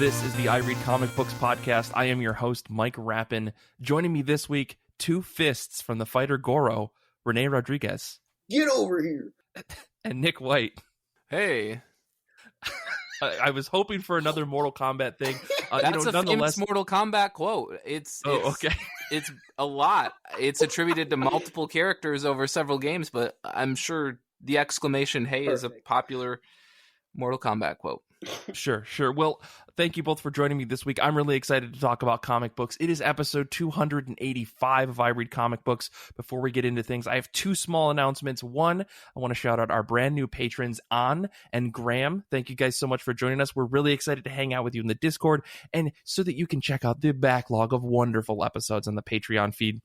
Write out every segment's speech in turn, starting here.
This is the I Read Comic Books podcast. I am your host, Mike Rappin. Joining me this week, two fists from the fighter Goro, René Rodriguez. Get over here. And Nick White. Hey. I was hoping for another Mortal Kombat thing. That's a famous Mortal Kombat quote. It's a lot. It's attributed to multiple characters over several games, but I'm sure the exclamation "Hey" is a popular Mortal Kombat quote. Sure. Well, thank you both for joining me this week. I'm really excited to talk about comic books. It is episode 285 of I Read Comic Books. Before we get into things, I have two small announcements. One, I want to shout out our brand new patrons, An and Graham. Thank you guys so much for joining us. We're really excited to hang out with you in the Discord, and so that you can check out the backlog of wonderful episodes on the Patreon feed.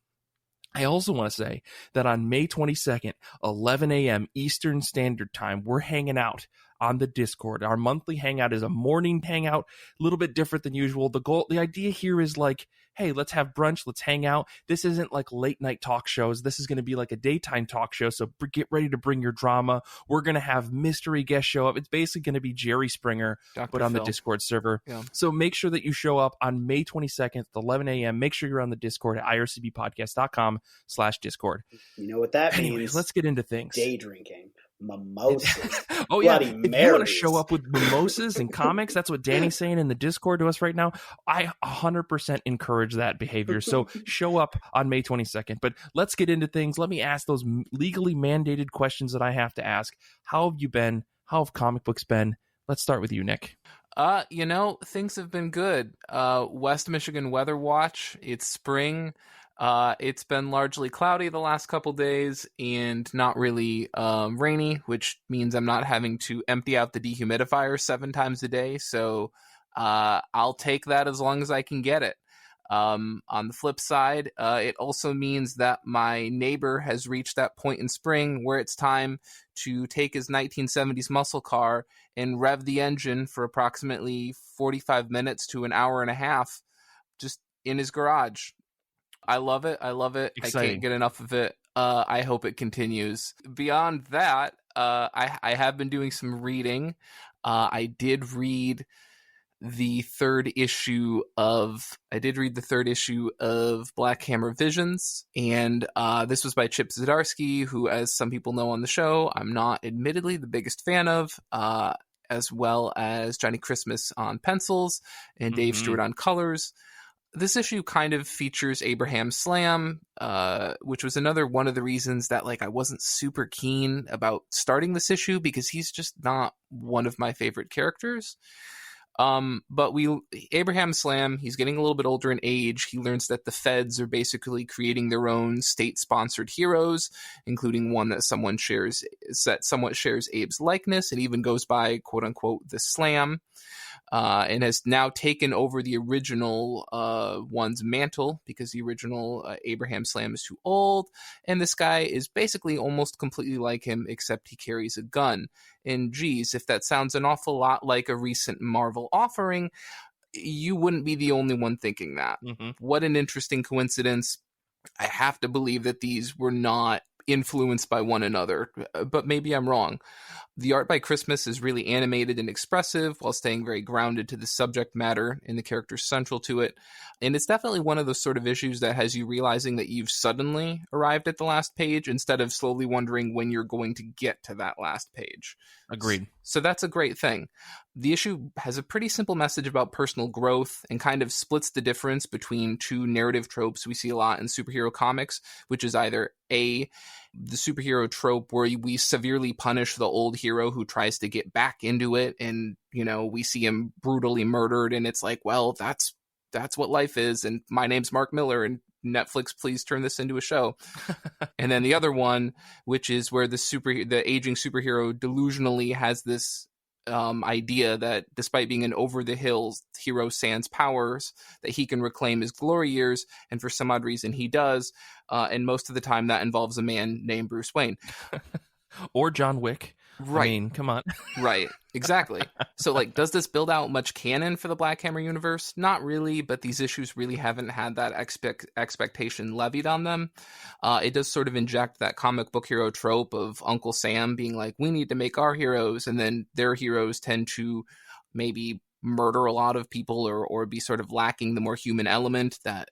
I also want to say that on May 22nd, 11 a.m. Eastern Standard Time, we're hanging out on the Discord. Our monthly hangout is a morning hangout, a little bit different than usual. The idea here is like, hey, let's have brunch, let's hang out. This isn't like late night talk shows. This is going to be like a daytime talk show. So get ready to bring your drama. We're going to have mystery guests show up. It's basically going to be Jerry Springer, but on the Discord server. Yeah. So make sure that you show up on May 22nd at 11 a.m. Make sure you're on the Discord at ircbpodcast.com/Discord. You know what that means? Anyways, let's get into things. Day drinking. Mimosas. Oh yeah, if you want to show up with mimosas and comics, that's what Danny's saying in the Discord to us right now. I 100% encourage that behavior. So show up on May 22nd. But let's get into things. Let me ask those legally mandated questions that I have to ask. How have you been? How have comic books been? Let's start with you, Nick. Things have been good. West Michigan Weather Watch. It's spring. It's been largely cloudy the last couple days and not really rainy, which means I'm not having to empty out the dehumidifier 7 times a day. So I'll take that as long as I can get it. On the flip side, it also means that my neighbor has reached that point in spring where it's time to take his 1970s muscle car and rev the engine for approximately 45 minutes to an hour and a half just in his garage. I love it. Exciting. I can't get enough of it. I hope it continues. Beyond that, I have been doing some reading. I did read the third issue of Black Hammer Visions, and this was by Chip Zdarsky, who, as some people know on the show, I'm not admittedly the biggest fan of, as well as Johnny Christmas on pencils and Dave Stewart on colors. This issue kind of features Abraham Slam, which was another one of the reasons that I wasn't super keen about starting this issue, because he's just not one of my favorite characters. But Abraham Slam, he's getting a little bit older in age. He learns that the feds are basically creating their own state-sponsored heroes, including one that somewhat shares Abe's likeness and even goes by, quote-unquote, the Slam. And has now taken over the original one's mantle, because the original Abraham Slam is too old, and this guy is basically almost completely like him, except he carries a gun. And geez, if that sounds an awful lot like a recent Marvel offering, you wouldn't be the only one thinking that. What an interesting coincidence. I have to believe that these were not influenced by one another, but maybe I'm wrong. The art by Christmas is really animated and expressive while staying very grounded to the subject matter and the characters central to it. And it's definitely one of those sort of issues that has you realizing that you've suddenly arrived at the last page instead of slowly wondering when you're going to get to that last page. Agreed. So that's a great thing. The issue has a pretty simple message about personal growth and kind of splits the difference between two narrative tropes we see a lot in superhero comics, which is either the superhero trope where we severely punish the old hero who tries to get back into it, and we see him brutally murdered, and it's like, well, that's what life is, and my name's Mark Miller, and Netflix, please turn this into a show. And then the other one, which is where the aging superhero delusionally has this idea that despite being an over-the-hills hero sans powers, that he can reclaim his glory years, and for some odd reason he does, and most of the time that involves a man named Bruce Wayne. Or John Wick. Right. I mean, come on. Right. Exactly. So, does this build out much canon for the Black Hammer universe? Not really, but these issues really haven't had that expectation levied on them. It does sort of inject that comic book hero trope of Uncle Sam being like, we need to make our heroes, and then their heroes tend to maybe murder a lot of people or be sort of lacking the more human element that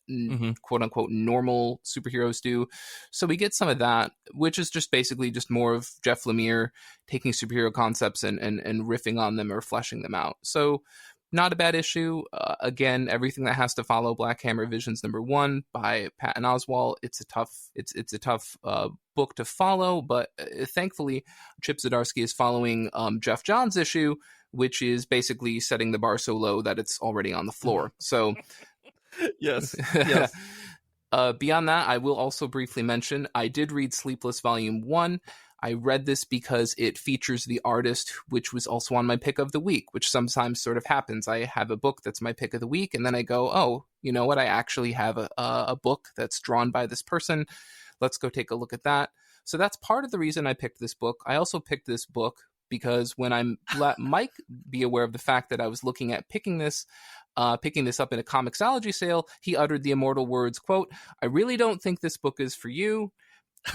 quote unquote normal superheroes do. So we get some of that, which is just basically just more of Jeff Lemire taking superhero concepts and riffing on them or fleshing them out. So not a bad issue. Again, everything that has to follow Black Hammer Visions #1 by Patton Oswalt. It's a tough book to follow, but thankfully Chip Zdarsky is following Jeff Johns' issue, which is basically setting the bar so low that it's already on the floor. So yes. Beyond that, I will also briefly mention I did read Sleepless Volume 1. I read this because it features the artist, which was also on my pick of the week, which sometimes sort of happens. I have a book that's my pick of the week, and then I go, oh, you know what? I actually have a book that's drawn by this person. Let's go take a look at that. So that's part of the reason I picked this book. I also picked this book because when I let Mike be aware of the fact that I was looking at picking this up in a Comixology sale, he uttered the immortal words, quote, "I really don't think this book is for you."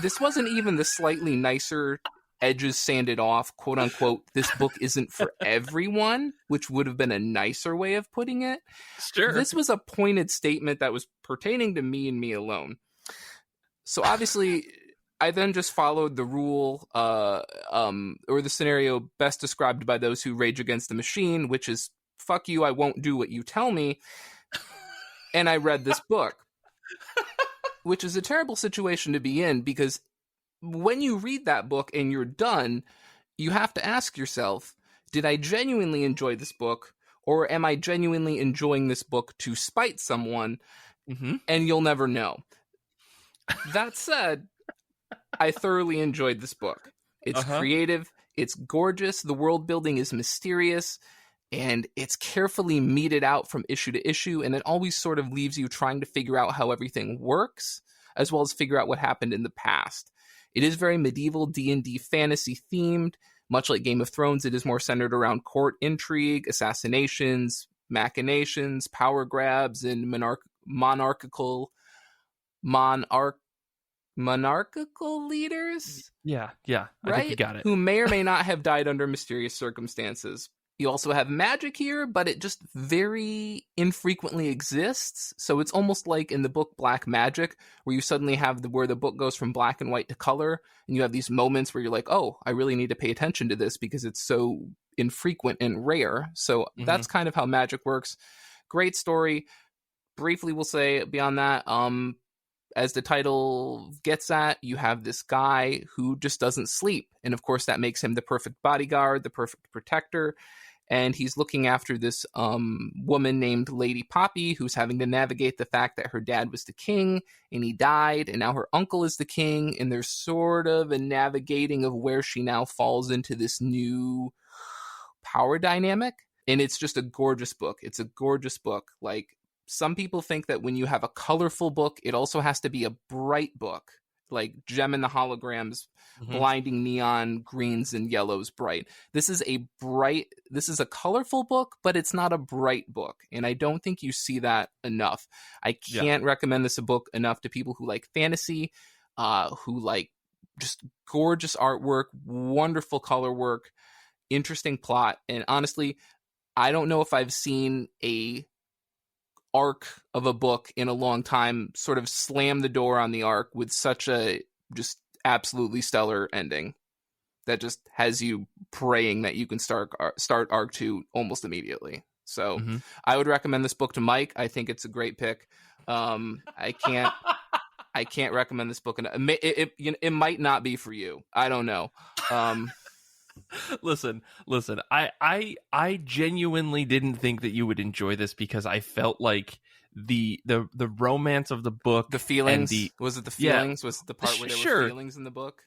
This wasn't even the slightly nicer edges sanded off, quote unquote, "this book isn't for everyone," which would have been a nicer way of putting it. Sure. This was a pointed statement that was pertaining to me and me alone. So obviously, I then just followed the rule or the scenario best described by those who rage against the machine, which is, fuck you, I won't do what you tell me. And I read this book. Which is a terrible situation to be in, because when you read that book and you're done, you have to ask yourself, did I genuinely enjoy this book, or am I genuinely enjoying this book to spite someone? And you'll never know. That said, I thoroughly enjoyed this book. It's creative, it's gorgeous, the world building is mysterious, and it's carefully meted out from issue to issue, and it always sort of leaves you trying to figure out how everything works, as well as figure out what happened in the past. It is very medieval D&D fantasy themed. Much like Game of Thrones, it is more centered around court intrigue, assassinations, machinations, power grabs, and monarchical leaders? Yeah, I right? think you got it. Who may or may not have died under mysterious circumstances. You also have magic here, but it just very infrequently exists. So it's almost like in the book Black Magic, where you suddenly have where the book goes from black and white to color, and you have these moments where you're like, oh, I really need to pay attention to this because it's so infrequent and rare. So that's kind of how magic works. Great story. Briefly, we'll say beyond that, as the title gets at, you have this guy who just doesn't sleep. And of course, that makes him the perfect bodyguard, the perfect protector. And he's looking after this woman named Lady Poppy, who's having to navigate the fact that her dad was the king and he died, and now her uncle is the king. And there's sort of a navigating of where she now falls into this new power dynamic. And it's just a gorgeous book. It's a gorgeous book. Like, some people think that when you have a colorful book, it also has to be a bright book, like Gem and the Holograms, blinding neon greens and yellows bright. This is a colorful book, but it's not a bright book. And I don't think you see that enough. I can't recommend this a book enough to people who like fantasy, who like just gorgeous artwork, wonderful color work, interesting plot. And honestly, I don't know if I've seen a arc of a book in a long time sort of slam the door on the arc with such a just absolutely stellar ending that just has you praying that you can start arc 2 almost immediately. So I would recommend this book to Mike. I think it's a great pick. I can't recommend this book enough. It might not be for you. I don't know. Listen. I genuinely didn't think that you would enjoy this because I felt like the romance of the book, the feelings. Was it the feelings? Was it the part where there were feelings in the book?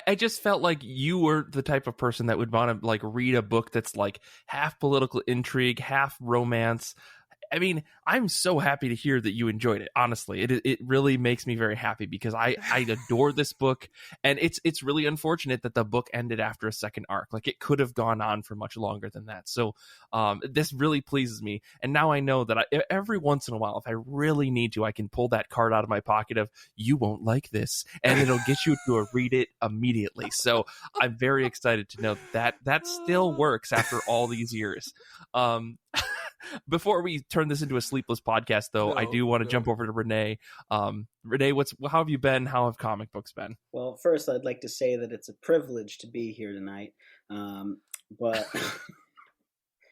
I just felt like you were the type of person that would want to like read a book that's like half political intrigue, half romance, I mean, I'm so happy to hear that you enjoyed it. Honestly, it really makes me very happy because I adore this book, and it's really unfortunate that the book ended after a second arc. Like, it could have gone on for much longer than that. So this really pleases me, and now I know that every once in a while, if I really need to, I can pull that card out of my pocket of "you won't like this," and it'll get you to read it immediately. So I'm very excited to know that still works after all these years. Before we turn this into a Sleepless podcast, though, I do want to jump over to René. René, how have you been? How have comic books been? Well, first, I'd like to say that it's a privilege to be here tonight. But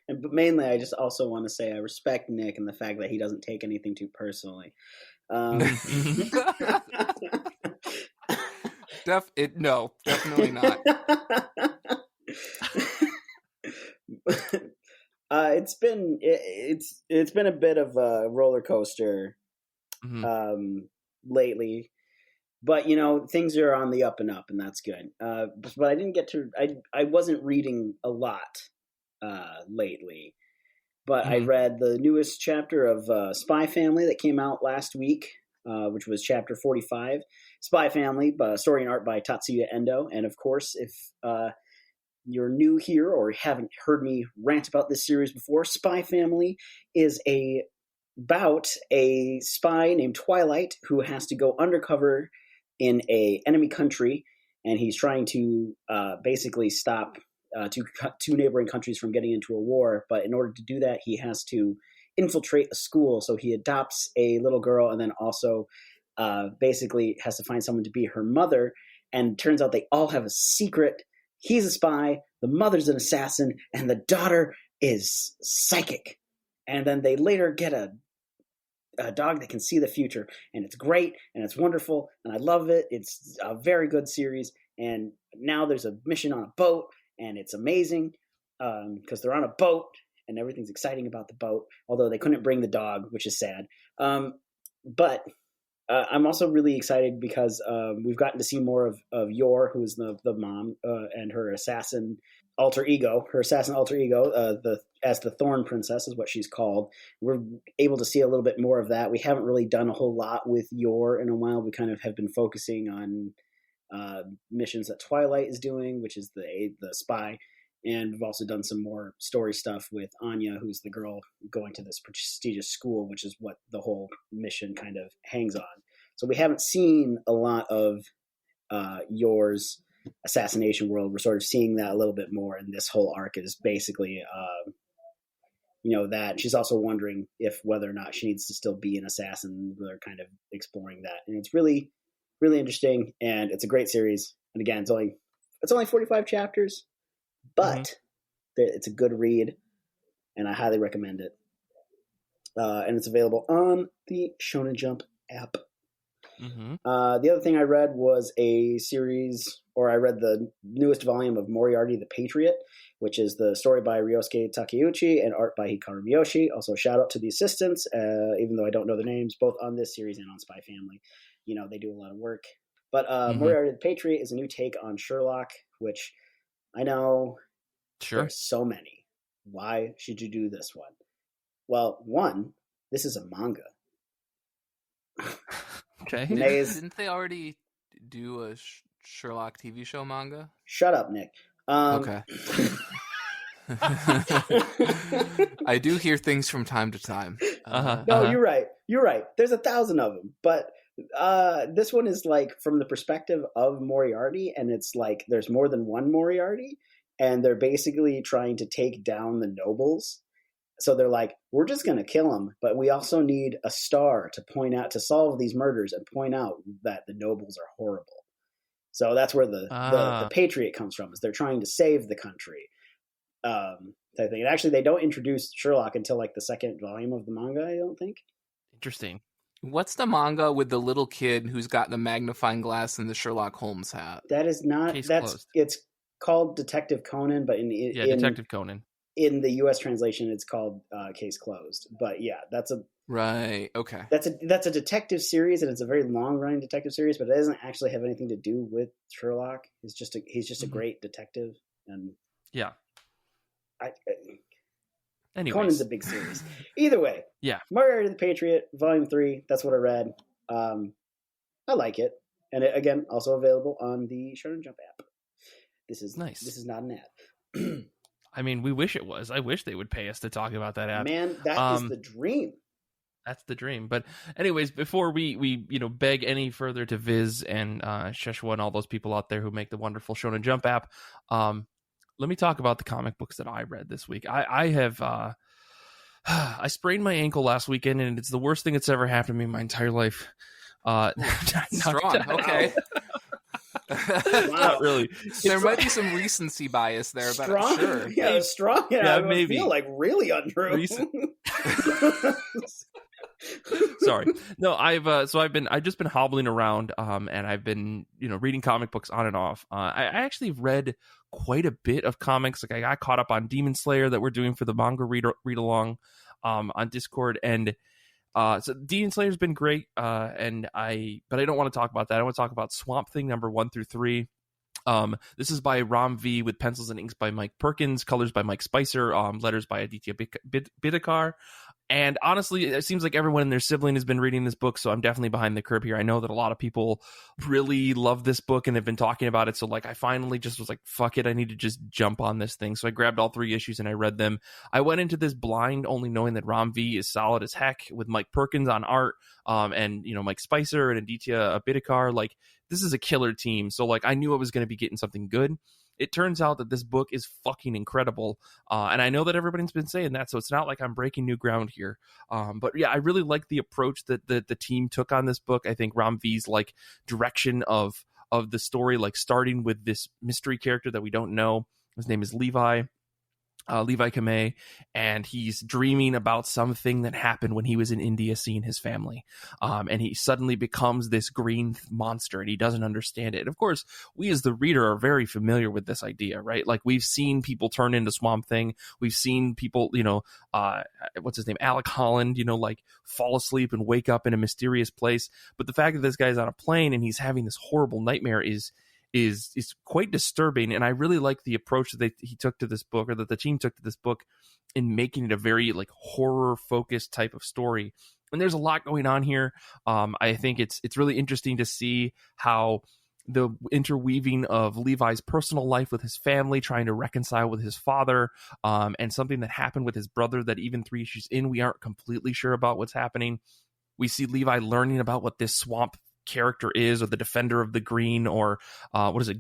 mainly, I just also want to say I respect Nick and the fact that he doesn't take anything too personally. No, definitely not. It's been a bit of a roller coaster lately, but things are on the up and up, and that's good. But I didn't get to. I wasn't reading a lot lately, but I read the newest chapter of Spy Family that came out last week, which was chapter 45. Spy Family, story and art by Tatsuya Endo, and of course, if you're new here or haven't heard me rant about this series before, Spy Family is about a spy named Twilight who has to go undercover in a enemy country, and he's trying to basically stop two neighboring countries from getting into a war. But in order to do that, he has to infiltrate a school. So he adopts a little girl and then also basically has to find someone to be her mother. And turns out they all have a secret. He's a spy, the mother's an assassin, and the daughter is psychic. And then they later get a dog that can see the future, and it's great, and it's wonderful, and I love it. It's a very good series, and now there's a mission on a boat, and it's amazing because they're on a boat, and everything's exciting about the boat, although they couldn't bring the dog, which is sad. But I'm also really excited because we've gotten to see more of Yor, who is the mom, and her assassin alter ego. As the Thorn Princess is what she's called. We're able to see a little bit more of that. We haven't really done a whole lot with Yor in a while. We kind of have been focusing on missions that Twilight is doing, which is the spy. And we've also done some more story stuff with Anya, who's the girl going to this prestigious school, which is what the whole mission kind of hangs on. So we haven't seen a lot of Yor's assassination world. We're sort of seeing that a little bit more, and this whole arc is basically, that. She's also wondering whether or not she needs to still be an assassin. They're kind of exploring that, and it's really, really interesting, and it's a great series. And again, it's only 45 chapters. But it's a good read, and I highly recommend it. And it's available on the Shonen Jump app. The other thing I read was I read the newest volume of Moriarty the Patriot, which is the story by Ryosuke Takeuchi and art by Hikaru Miyoshi. Also, shout out to the assistants, even though I don't know their names, both on this series and on Spy Family. They do a lot of work. But Moriarty the Patriot is a new take on Sherlock, which I know there's so many. Why should you do this one? Well, one, this is a manga. Okay. Didn't they already do a Sherlock TV show manga? Shut up, Nick. Okay. I do hear things from time to time. You're right. There's 1,000 of them, but this one is like from the perspective of Moriarty, and it's like there's more than one Moriarty, and they're basically trying to take down the nobles. So they're like, we're just going to kill them, but we also need a star to solve these murders and point out that the nobles are horrible. So that's where the Patriot comes from, is they're trying to save the country. Type thing. And actually, they don't introduce Sherlock until like the second volume of the manga, I don't think. Interesting. What's the manga with the little kid who's got the magnifying glass and the Sherlock Holmes hat? That is not. It's called Detective Conan, but in Detective Conan. In the U.S. translation, it's called Case Closed. But yeah, that's a right. Okay. That's a detective series, and it's a very long-running detective series, but it doesn't actually have anything to do with Sherlock. He's just a great detective, and yeah. Conan's a big series. Either way, yeah. Moriarty the Patriot, Volume 3. That's what I read. I like it, and again, also available on the Shonen Jump app. This is nice. This is not an ad. I mean, we wish it was. I wish they would pay us to talk about that app. Man, that is the dream. That's the dream. But anyways, before we beg any further to Viz and Sheshua and all those people out there who make the wonderful Shonen Jump app, let me talk about the comic books that I read this week. I have I sprained my ankle last weekend, and it's the worst thing that's ever happened to me in my entire life. Strong. Okay. Not really. There might be some recency bias there, but strong? Sure. Yeah, strong. Yeah, maybe. I feel like really untrue. Sorry. No, I've just been hobbling around, and I've been reading comic books on and off. I actually read quite a bit of comics. Like I got caught up on Demon Slayer that we're doing for the manga read along on Discord, and so Demon Slayer's been great. But I don't want to talk about that. I want to talk about Swamp Thing number 1 through 3. This is by Ram V with pencils and inks by Mike Perkins, colors by Mike Spicer, letters by Aditya Bidikar. And honestly, it seems like everyone and their sibling has been reading this book, so I'm definitely behind the curve here. I know that a lot of people really love this book and have been talking about it, so like I finally just was like, fuck it, I need to just jump on this thing. So I grabbed all 3 issues and I read them. I went into this blind, only knowing that Ram V is solid as heck with Mike Perkins on art, and Mike Spicer and Aditya Bidikar. Like, this is a killer team, so like I knew I was going to be getting something good. It turns out that this book is fucking incredible. And I know that everybody's been saying that, so it's not like I'm breaking new ground here. But yeah, I really like the approach that the team took on this book. I think Ram V's like direction of the story, like starting with this mystery character that we don't know. His name is Levi Kamei, and he's dreaming about something that happened when he was in India seeing his family. And he suddenly becomes this green monster and he doesn't understand it. And of course, we as the reader are very familiar with this idea, right? Like we've seen people turn into Swamp Thing. We've seen people, what's his name? Alec Holland, like fall asleep and wake up in a mysterious place. But the fact that this guy's on a plane and he's having this horrible nightmare is quite disturbing, and I really like the approach that he took to this book, or that the team took to this book, in making it a very like horror focused type of story. And there's a lot going on here. I think it's really interesting to see how the interweaving of Levi's personal life with his family, trying to reconcile with his father, and something that happened with his brother that even 3 issues in, we aren't completely sure about what's happening. We see Levi learning about what this swamp character is, or the Defender of the Green, or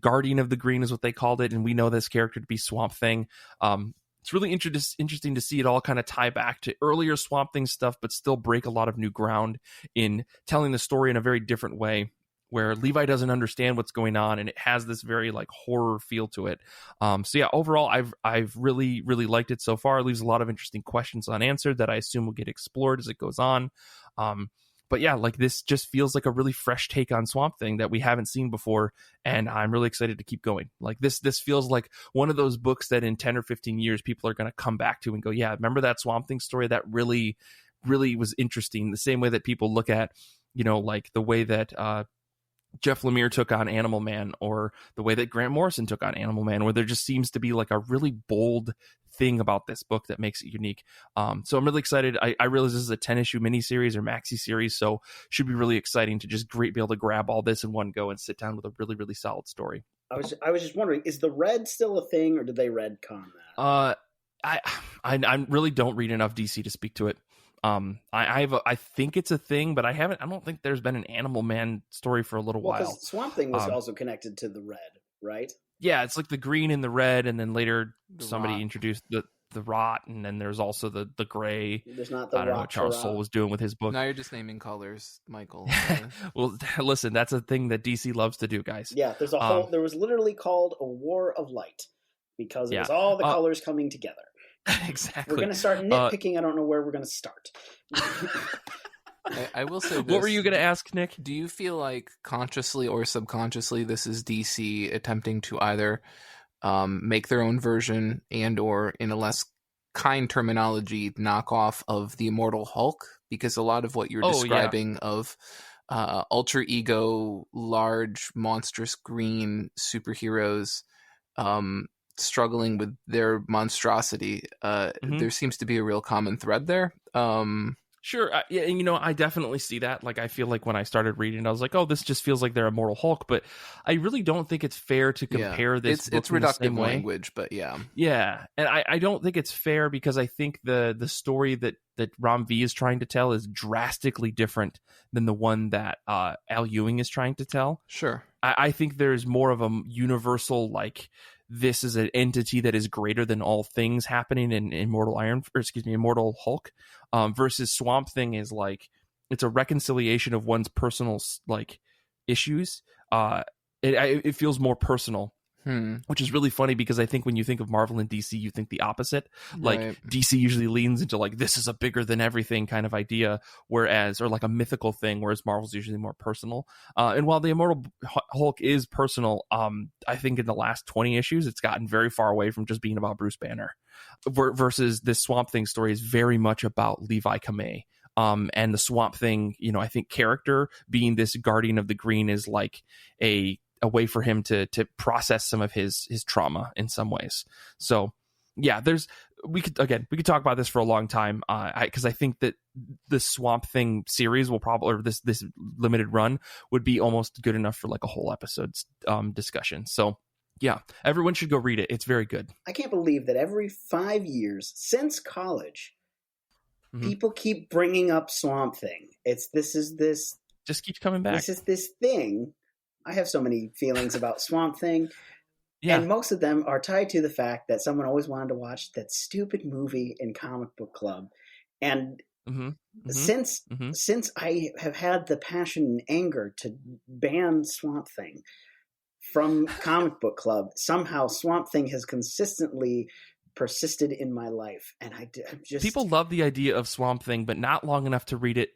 Guardian of the Green is what they called it, and we know this character to be Swamp Thing. It's really interesting to see it all kind of tie back to earlier Swamp Thing stuff, but still break a lot of new ground in telling the story in a very different way, where Levi doesn't understand what's going on, and it has this very like horror feel to it. So yeah, overall, I've really, really liked it so far. It leaves a lot of interesting questions unanswered that I assume will get explored as it goes on. But yeah, like this just feels like a really fresh take on Swamp Thing that we haven't seen before, and I'm really excited to keep going. Like this feels like one of those books that in 10 or 15 years people are going to come back to and go, yeah, remember that Swamp Thing story? That really, really was interesting. The same way that people look at, like the way that Jeff Lemire took on Animal Man, or the way that Grant Morrison took on Animal Man, where there just seems to be like a really bold thing about this book that makes it unique. So I'm really excited. I realize this is a 10-issue miniseries or maxi series, so should be really exciting to just be able to grab all this in one go and sit down with a really, really solid story. I was just wondering, is the red still a thing, or did they redcon that? I really don't read enough DC to speak to it. I think it's a thing, but I don't think there's been an Animal Man story for a little while. Swamp Thing was also connected to the red, right? Yeah, it's like the green and the red, and then later somebody rot. Introduced the rot, and then there's also the gray. There's not the I don't know what Charles Soule was doing with his book. Now you're just naming colors, Michael. Well, listen, that's a thing that DC loves to do, guys. Yeah, there's a whole. There was literally called a War of Light because it was all the colors coming together. Exactly. We're going to start nitpicking. I don't know where we're going to start. I will say this. What were you going to ask, Nick? Do you feel like consciously or subconsciously this is DC attempting to either make their own version and, or in a less kind terminology, knockoff of the Immortal Hulk? Because a lot of what you're describing of ultra ego, large, monstrous green superheroes struggling with their monstrosity. There seems to be a real common thread there. Sure. Yeah, and I definitely see that. Like, I feel like when I started reading, I was like, oh, this just feels like they're Immortal Hulk. But I really don't think it's fair to compare this book it's in the reductive same way. language, but yeah. Yeah. And I don't think it's fair because I think the story that Ram V is trying to tell is drastically different than the one that Al Ewing is trying to tell. Sure. I think there's more of a universal, like, this is an entity that is greater than all things happening in Immortal Hulk, versus Swamp Thing is like, it's a reconciliation of one's personal, like, issues. It feels more personal. Which is really funny because I think when you think of Marvel and DC, you think the opposite. Like, Right. DC usually leans into like, this is a bigger than everything kind of idea, or like a mythical thing, whereas Marvel's usually more personal. And while the Immortal Hulk is personal, I think in the last 20 issues, it's gotten very far away from just being about Bruce Banner. Versus this Swamp Thing story is very much about Levi Kamei. And the Swamp Thing, I think character being this guardian of the green is like a way for him to process some of his trauma in some ways. So yeah, we could talk about this for a long time. Because I think that the Swamp Thing series will probably, or this limited run would be almost good enough for like a whole episode's discussion. So yeah, everyone should go read it. It's very good. I can't believe that every 5 years since college, people keep bringing up Swamp Thing. This just keeps coming back. This is this thing. I have so many feelings about Swamp Thing. Yeah. And most of them are tied to the fact that someone always wanted to watch that stupid movie in comic book club. And since I have had the passion and anger to ban Swamp Thing from comic book club, somehow Swamp Thing has consistently persisted in my life, and I'm just people love the idea of Swamp Thing, but not long enough to read it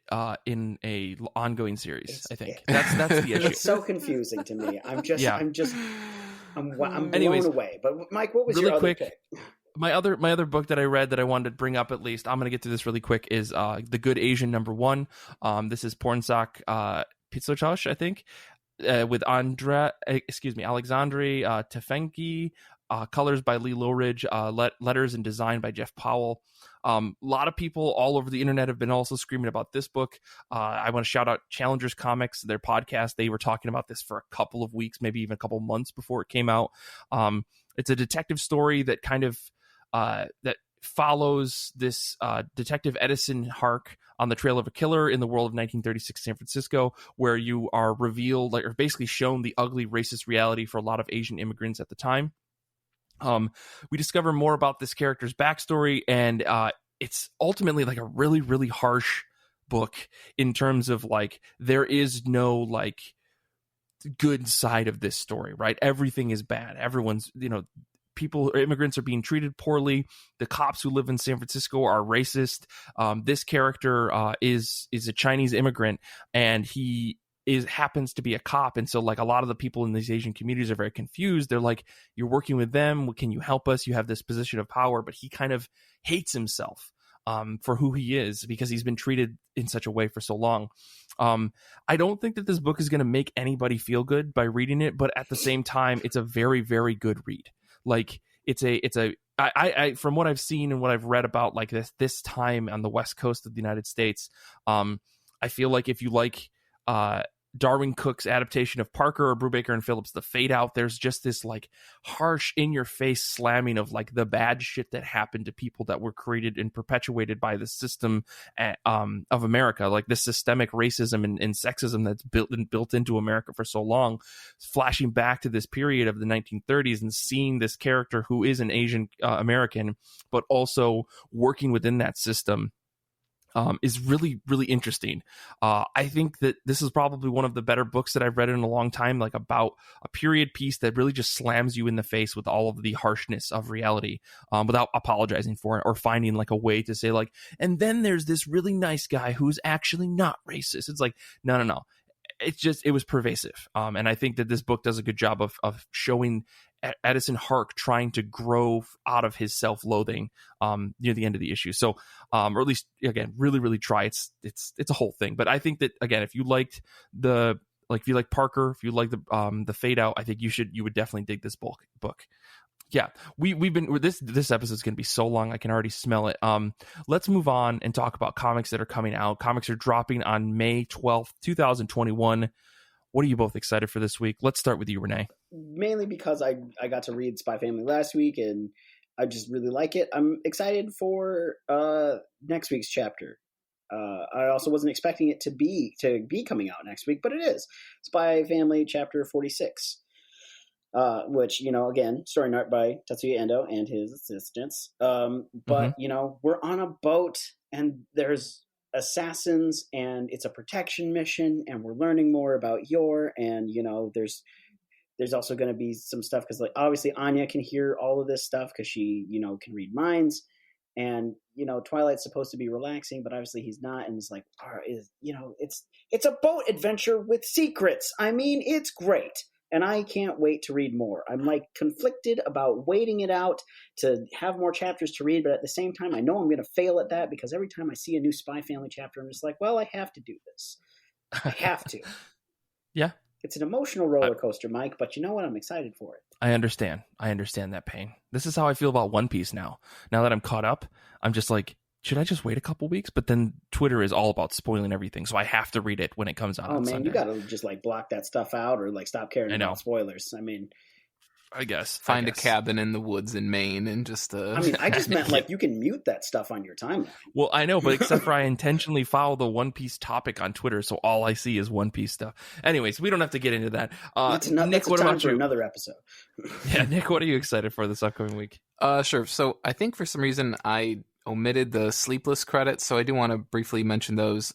in a ongoing series. I think that's the issue. It's so confusing to me. I'm blown away. But Mike, what was really your quick, other pick? My other book that I read that I wanted to bring up, at least I'm going to get to this really quick, is The Good Asian #1. This is Pornsak Pitsochosh, I think, with Alexandre Tefenki. Colors by Lee Lowridge, letters and design by Jeff Powell. A lot of people all over the internet have been also screaming about this book. I want to shout out Challengers Comics, their podcast. They were talking about this for a couple of weeks, maybe even a couple of months before it came out. It's a detective story that kind of that follows this Detective Edison Hark on the trail of a killer in the world of 1936 San Francisco, where you are revealed, or basically shown, the ugly racist reality for a lot of Asian immigrants at the time. We discover more about this character's backstory, and it's ultimately like a really, really harsh book in terms of like, there is no like good side of this story, right? Everything is bad. Everyone's, people or immigrants are being treated poorly. The cops who live in San Francisco are racist. This character is a Chinese immigrant, and he happens to be a cop, and so like a lot of the people in these Asian communities are very confused. They're like, you're working with them, can you help us? You have this position of power. But he kind of hates himself for who he is, because he's been treated in such a way for so long. I don't think that this book is going to make anybody feel good by reading it, but at the same time, it's a very, very good read. Like, I from what I've seen and what I've read about like this time on the West Coast of the United States, I feel like if you like Darwin Cook's adaptation of Parker or Brubaker and Phillips' The Fade Out, there's just this like harsh, in your face slamming of like the bad shit that happened to people that were created and perpetuated by the system of America, like this systemic racism and sexism that's built into America for so long, flashing back to this period of the 1930s and seeing this character who is an Asian American, but also working within that system. Is really, really interesting. I think that this is probably one of the better books that I've read in a long time, like about a period piece that really just slams you in the face with all of the harshness of reality without apologizing for it or finding like a way to say like, and then there's this really nice guy who's actually not racist. It's like, no. It was pervasive. And I think that this book does a good job of showing Edison Hark trying to grow out of his self-loathing near the end of the issue. So, or at least, again, really, really try. It's a whole thing. But I think that, again, if you liked if you like Parker, if you like the Fade Out, I think you would definitely dig this book. Yeah, we've been this episode is going to be so long. I can already smell it. Let's move on and talk about comics that are coming out. Comics are dropping on May 12th, 2021. What are you both excited for this week? Let's start with you, Renee. Mainly because I got to read Spy Family last week and I just really like it. I'm excited for next week's chapter. I also wasn't expecting it to be coming out next week, but it is. Spy Family chapter 46. Which, again, story and art by Tetsuya Endo and his assistants. But, we're on a boat and there's assassins and it's a protection mission and we're learning more about Yor and, there's also going to be some stuff because, obviously Anya can hear all of this stuff because she, can read minds. And, Twilight's supposed to be relaxing, but obviously he's not. And it's like, it's a boat adventure with secrets. I mean, it's great. And I can't wait to read more. I'm conflicted about waiting it out to have more chapters to read. But at the same time, I know I'm going to fail at that because every time I see a new Spy Family chapter, I'm just like, well, I have to do this. I have to. Yeah. It's an emotional roller coaster, Mike, but you know what? I'm excited for it. I understand that pain. This is how I feel about One Piece now. Now that I'm caught up, I'm just like, should I just wait a couple weeks? But then Twitter is all about spoiling everything, so I have to read it when it comes out. Oh man, Sunday. you got to just block that stuff out or stop caring about spoilers. I mean, I guess find a cabin in the woods in Maine and just. I just meant you can mute that stuff on your timeline. Well, I know, but except for I intentionally follow the One Piece topic on Twitter, so all I see is One Piece stuff. Anyways, we don't have to get into that. Nick, what about you? Another episode. Yeah, Nick, what are you excited for this upcoming week? Sure. So I think for some reason I omitted the Sleepless credits, so I do want to briefly mention those.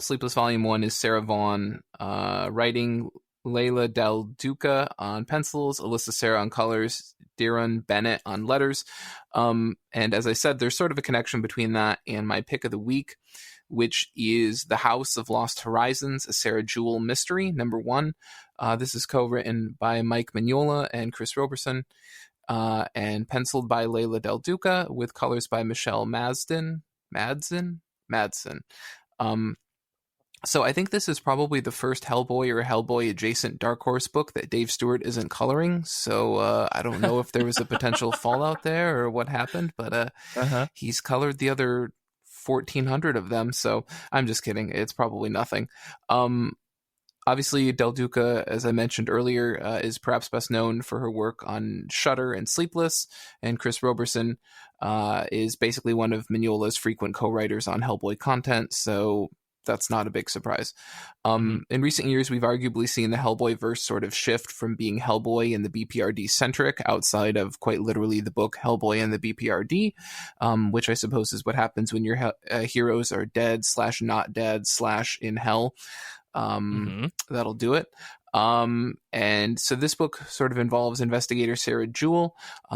Sleepless Volume 1 is Sarah Vaughn writing, Leila Del Duca on pencils, Alyssa Serra on colors, Darren Bennett on letters. And as I said, there's sort of a connection between that and my pick of the week, which is The House of Lost Horizons, a Sarah Jewell mystery, number 1. This is co-written by Mike Mignola and Chris Roberson, and penciled by Leila Del Duca with colors by Michelle Madsen. So I think this is probably the first Hellboy or Hellboy adjacent Dark Horse book that Dave Stewart isn't coloring. So I don't know if there was a potential fallout there or what happened, but he's colored the other 1,400 of them. So I'm just kidding. It's probably nothing. Obviously, Del Duca, as I mentioned earlier, is perhaps best known for her work on Shudder and Sleepless, and Chris Roberson is basically one of Mignola's frequent co-writers on Hellboy content, so that's not a big surprise. In recent years, we've arguably seen the Hellboy verse sort of shift from being Hellboy and the BPRD centric outside of quite literally the book Hellboy and the BPRD, which I suppose is what happens when your heroes are dead / not dead / in hell. That'll do it. And so this book sort of involves investigator Sarah Jewell.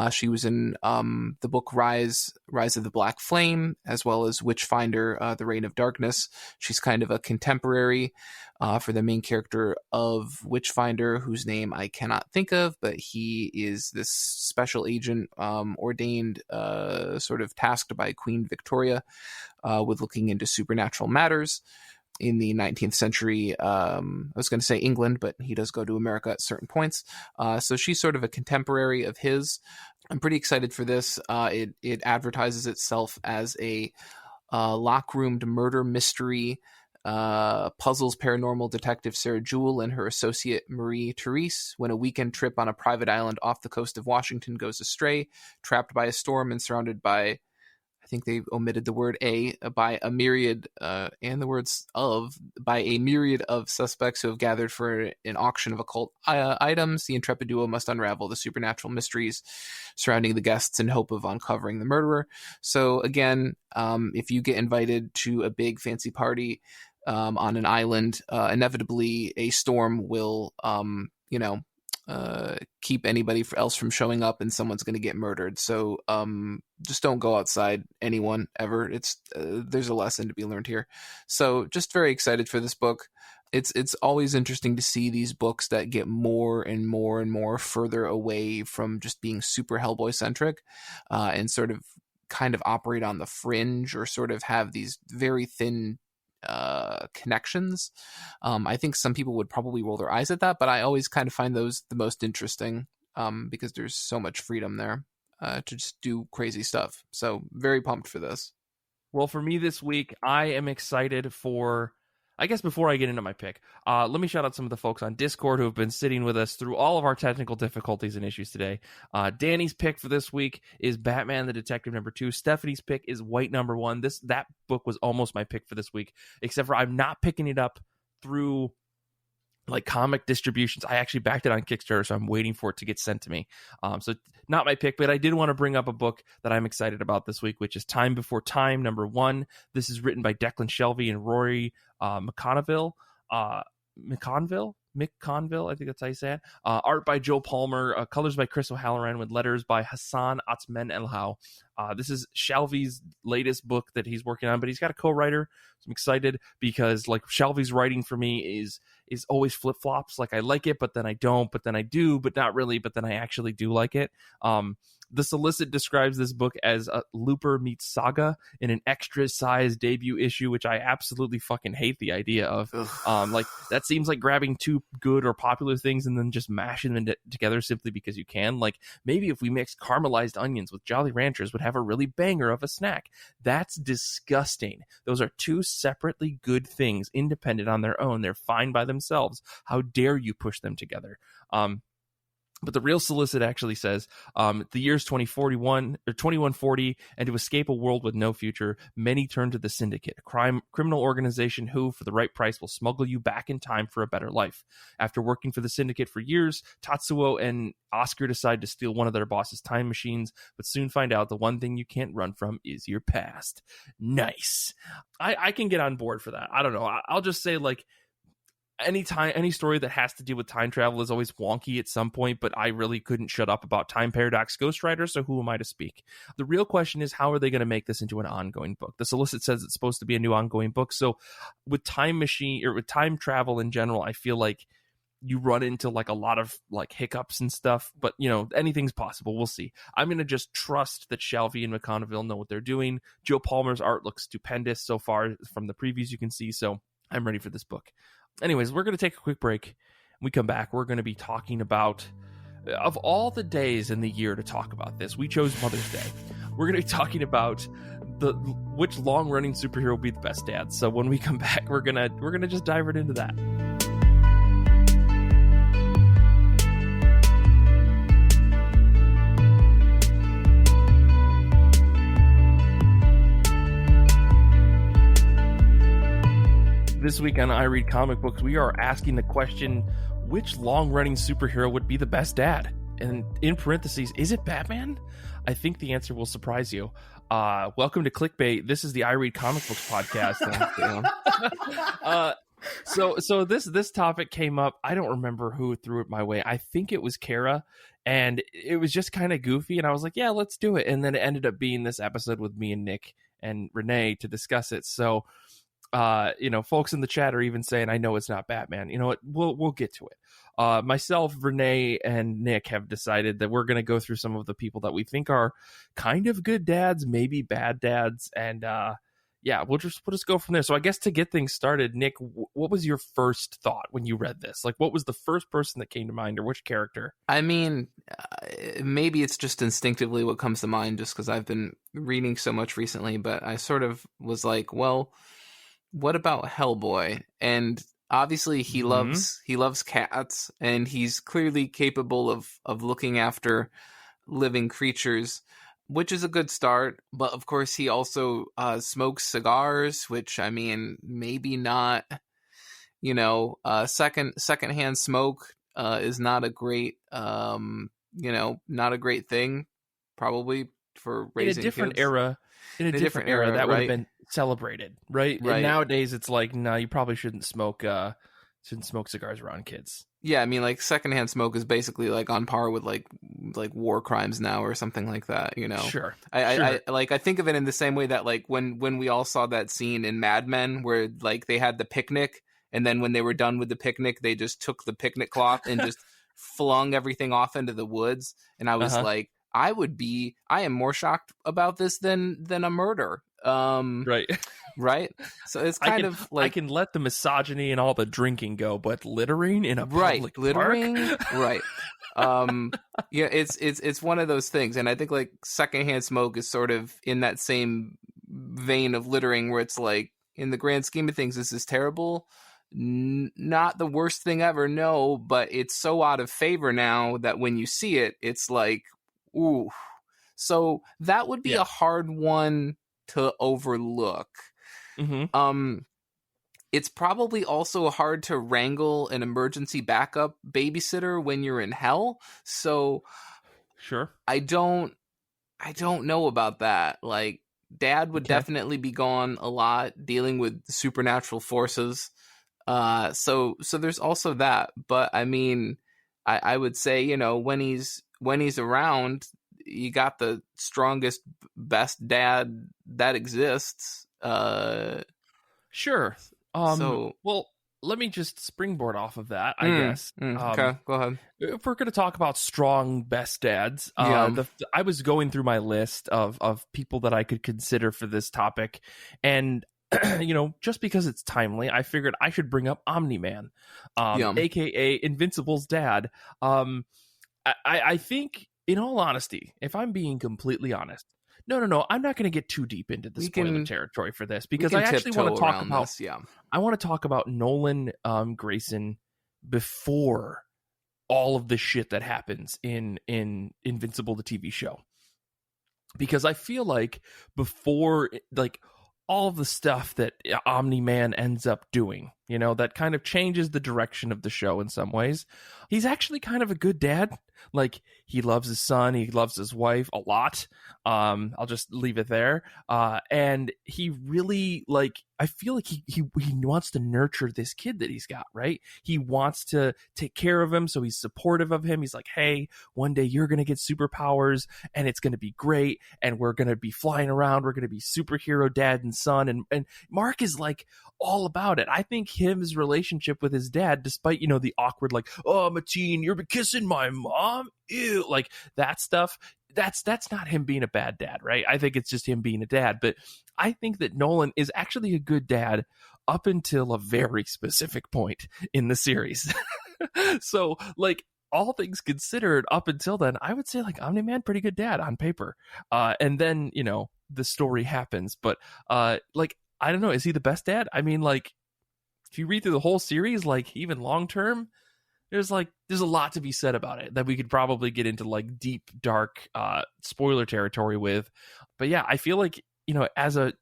She was in the book Rise of the Black Flame, as well as Witchfinder, The Reign of Darkness. She's kind of a contemporary for the main character of Witchfinder, whose name I cannot think of, but he is this special agent ordained, sort of tasked by Queen Victoria with looking into supernatural matters. In the 19th century, I was going to say England, but he does go to America at certain points. So she's sort of a contemporary of his. I'm pretty excited for this. It advertises itself as a lock-roomed murder mystery, puzzles paranormal detective Sarah Jewell and her associate Marie-Therese when a weekend trip on a private island off the coast of Washington goes astray, trapped by a storm and surrounded by, I think they omitted the word by a myriad and the words of, by a myriad of suspects who have gathered for an auction of occult items. The intrepid duo must unravel the supernatural mysteries surrounding the guests in hope of uncovering the murderer. So again, if you get invited to a big fancy party on an island, inevitably a storm will, keep anybody else from showing up and someone's going to get murdered. So just don't go outside, anyone, ever. It's there's a lesson to be learned here. So just very excited for this book. It's always interesting to see these books that get more and more and more further away from just being super Hellboy centric and sort of kind of operate on the fringe or sort of have these very thin connections. I think some people would probably roll their eyes at that, but I always kind of find those the most interesting. because there's so much freedom there to just do crazy stuff. So very pumped for this. Well, for me this week, I am excited for, I guess before I get into my pick, let me shout out some of the folks on Discord who have been sitting with us through all of our technical difficulties and issues today. Danny's pick for this week is Batman the Detective #2. Stephanie's pick is White #1. That book was almost my pick for this week, except for I'm not picking it up through like comic distributions. I actually backed it on Kickstarter, so I'm waiting for it to get sent to me. So not my pick, but I did want to bring up a book that I'm excited about this week, which is Time Before Time #1. This is written by Declan Shelvey and Rory McConville, I think that's how you say it. Art by Joe Palmer, colors by Chris O'Halloran, with letters by Hassan Atzmen Elhau. This is Shelvey's latest book that he's working on, but he's got a co-writer. So I'm excited because like Shelvey's writing for me is always flip-flops. Like I like it, but then I don't, but then I do, but not really, but then I actually do like it. The Solicit describes this book as a Looper meets Saga in an extra-sized debut issue, which I absolutely fucking hate the idea of. Like that seems like grabbing two good or popular things and then just mashing them together simply because you can. Like maybe if we mixed caramelized onions with Jolly Ranchers, would have a really banger of a snack. That's disgusting. Those are two separately good things, independent on their own. They're fine by themselves. How dare you push them together? But the real Solicit actually says, the year's 2140, and to escape a world with no future, many turn to the Syndicate, a criminal organization who, for the right price, will smuggle you back in time for a better life. After working for the Syndicate for years, Tatsuo and Oscar decide to steal one of their boss's time machines, but soon find out the one thing you can't run from is your past. Nice. I can get on board for that. I don't know. I'll just say, like, any story that has to do with time travel is always wonky at some point, but I really couldn't shut up about Time Paradox Ghost Rider, so who am I to speak? The real question is, how are they going to make this into an ongoing book? The Solicit says it's supposed to be a new ongoing book, so with time machine or with time travel in general, I feel like you run into like a lot of like hiccups and stuff, but you know, anything's possible. We'll see. I'm going to just trust that Shelvey and McConville know what they're doing. Joe Palmer's art looks stupendous so far from the previews you can see, so I'm ready for this book. Anyways, we're going to take a quick break. When we come back, we're going to be talking about, of all the days in the year to talk about this, we chose Mother's Day. We're going to be talking about which long-running superhero will be the best dad. So when we come back, we're gonna just dive right into that. This week on I Read Comic Books, we are asking the question, which long-running superhero would be the best dad? And in parentheses, is it Batman? I think the answer will surprise you. Welcome to Clickbait. This is the I Read Comic Books podcast. So this topic came up. I don't remember who threw it my way. I think it was Kara, and it was just kind of goofy. And I was like, yeah, let's do it. And then it ended up being this episode with me and Nick and René to discuss it. So, folks in the chat are even saying, I know it's not Batman. You know what? We'll get to it. Myself, René, and Nick have decided that we're going to go through some of the people that we think are kind of good dads, maybe bad dads. And, we'll just go from there. So I guess to get things started, Nick, what was your first thought when you read this? Like, what was the first person that came to mind, or which character? I mean, maybe it's just instinctively what comes to mind just because I've been reading so much recently, but I sort of was like, well, what about Hellboy? And obviously he loves cats, and he's clearly capable of looking after living creatures, which is a good start. But of course he also smokes cigars, which, I mean, maybe not, secondhand smoke is not a great not a great thing probably for raising in a different kids. era. In a different era, that would have been celebrated, right? Right. And nowadays, it's like, no, you probably shouldn't smoke cigars around kids. Yeah, I mean, like, secondhand smoke is basically like on par with like war crimes now or something like that. Sure. I think of it in the same way that like when we all saw that scene in Mad Men where like they had the picnic, and then when they were done with the picnic, they just took the picnic cloth and just flung everything off into the woods, and I was like, I am more shocked about this than a murder. Right. Right. So it's kind of like I can let the misogyny and all the drinking go, but littering in a public littering, park? right. Yeah, it's one of those things, and I think like secondhand smoke is sort of in that same vein of littering, where it's like, in the grand scheme of things, this is terrible. Not the worst thing ever, no, but it's so out of favor now that when you see it, it's like, ooh. So that would be a hard one to overlook. Mm-hmm. It's probably also hard to wrangle an emergency backup babysitter when you're in hell. So Sure. I don't know about that. Like, Dad would definitely be gone a lot, dealing with supernatural forces. So there's also that. But I mean, I would say, you know, when he's around, you got the strongest, best dad that exists. Sure. So, well, let me just springboard off of that, I guess. Okay, go ahead. If we're going to talk about strong best dads, Yeah. I was going through my list of people that I could consider for this topic, and you know, just because it's timely, I figured I should bring up Omni-Man, aka Invincible's dad. I think, in all honesty, if I'm being completely honest, no, I'm not going to get too deep into the spoiler territory for this, because I actually want to talk about this, yeah. I want to talk about Nolan Grayson before all of the shit that happens in Invincible, the TV show, because I feel like before, like, all of the stuff that Omni-Man ends up doing, you know, that kind of changes the direction of the show in some ways. He's actually kind of a good dad. Like, he loves his son, he loves his wife a lot. I'll just leave it there. And he really, like, I feel like he wants to nurture this kid that he's got, right? He wants to take care of him, so he's supportive of him. He's like, hey, one day you're going to get superpowers, and it's going to be great, and we're going to be flying around. We're going to be superhero dad and son. And Mark is, like, all about it. I think his relationship with his dad, despite, you know, the awkward, like, oh, I'm a teen, you're kissing my mom, ew, like, that stuff, that's not him being a bad dad, right? I think it's just him being a dad. But I think that Nolan is actually a good dad up until a very specific point in the series. So, like, all things considered, up until then, I would say, like, Omni-Man, pretty good dad on paper. And then, you know, the story happens. But, like, I don't know, is he the best dad? I mean, like, if you read through the whole series, like, even long term, there's a lot to be said about it that we could probably get into, like, deep, dark spoiler territory with. But yeah, I feel like, you know, as a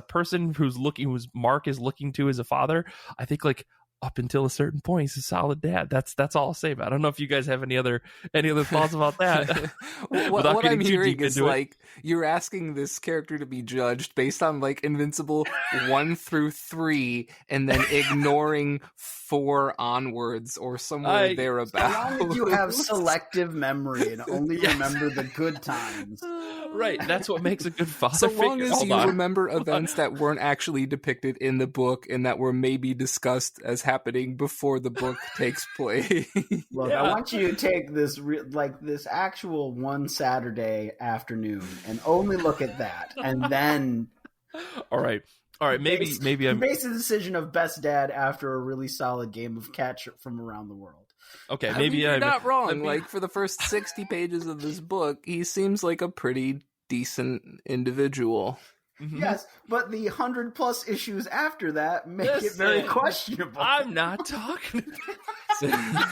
person who's Mark is looking to as a father, I think, like, up until a certain point, he's a solid dad. That's all I'll say about it. I don't know if you guys have any other thoughts about that. What I'm hearing is, like, you're asking this character to be judged based on, like, Invincible 1 through 3, and then ignoring 4 onwards or somewhere thereabouts. As long as you have selective memory and only remember the good times. Right, that's what makes a good father. So long as you remember events that weren't actually depicted in the book and that were maybe discussed as happening before the book takes place. Look, I want you to take this this actual one Saturday afternoon and only look at that, and then all right, maybe I'm base the decision of best dad after a really solid game of catch from around the world. Okay, maybe you're not wrong. Like, for the first 60 pages of this book, he seems like a pretty decent individual. Mm-hmm. Yes, but the 100+ issues after that make it very questionable. I'm not talking about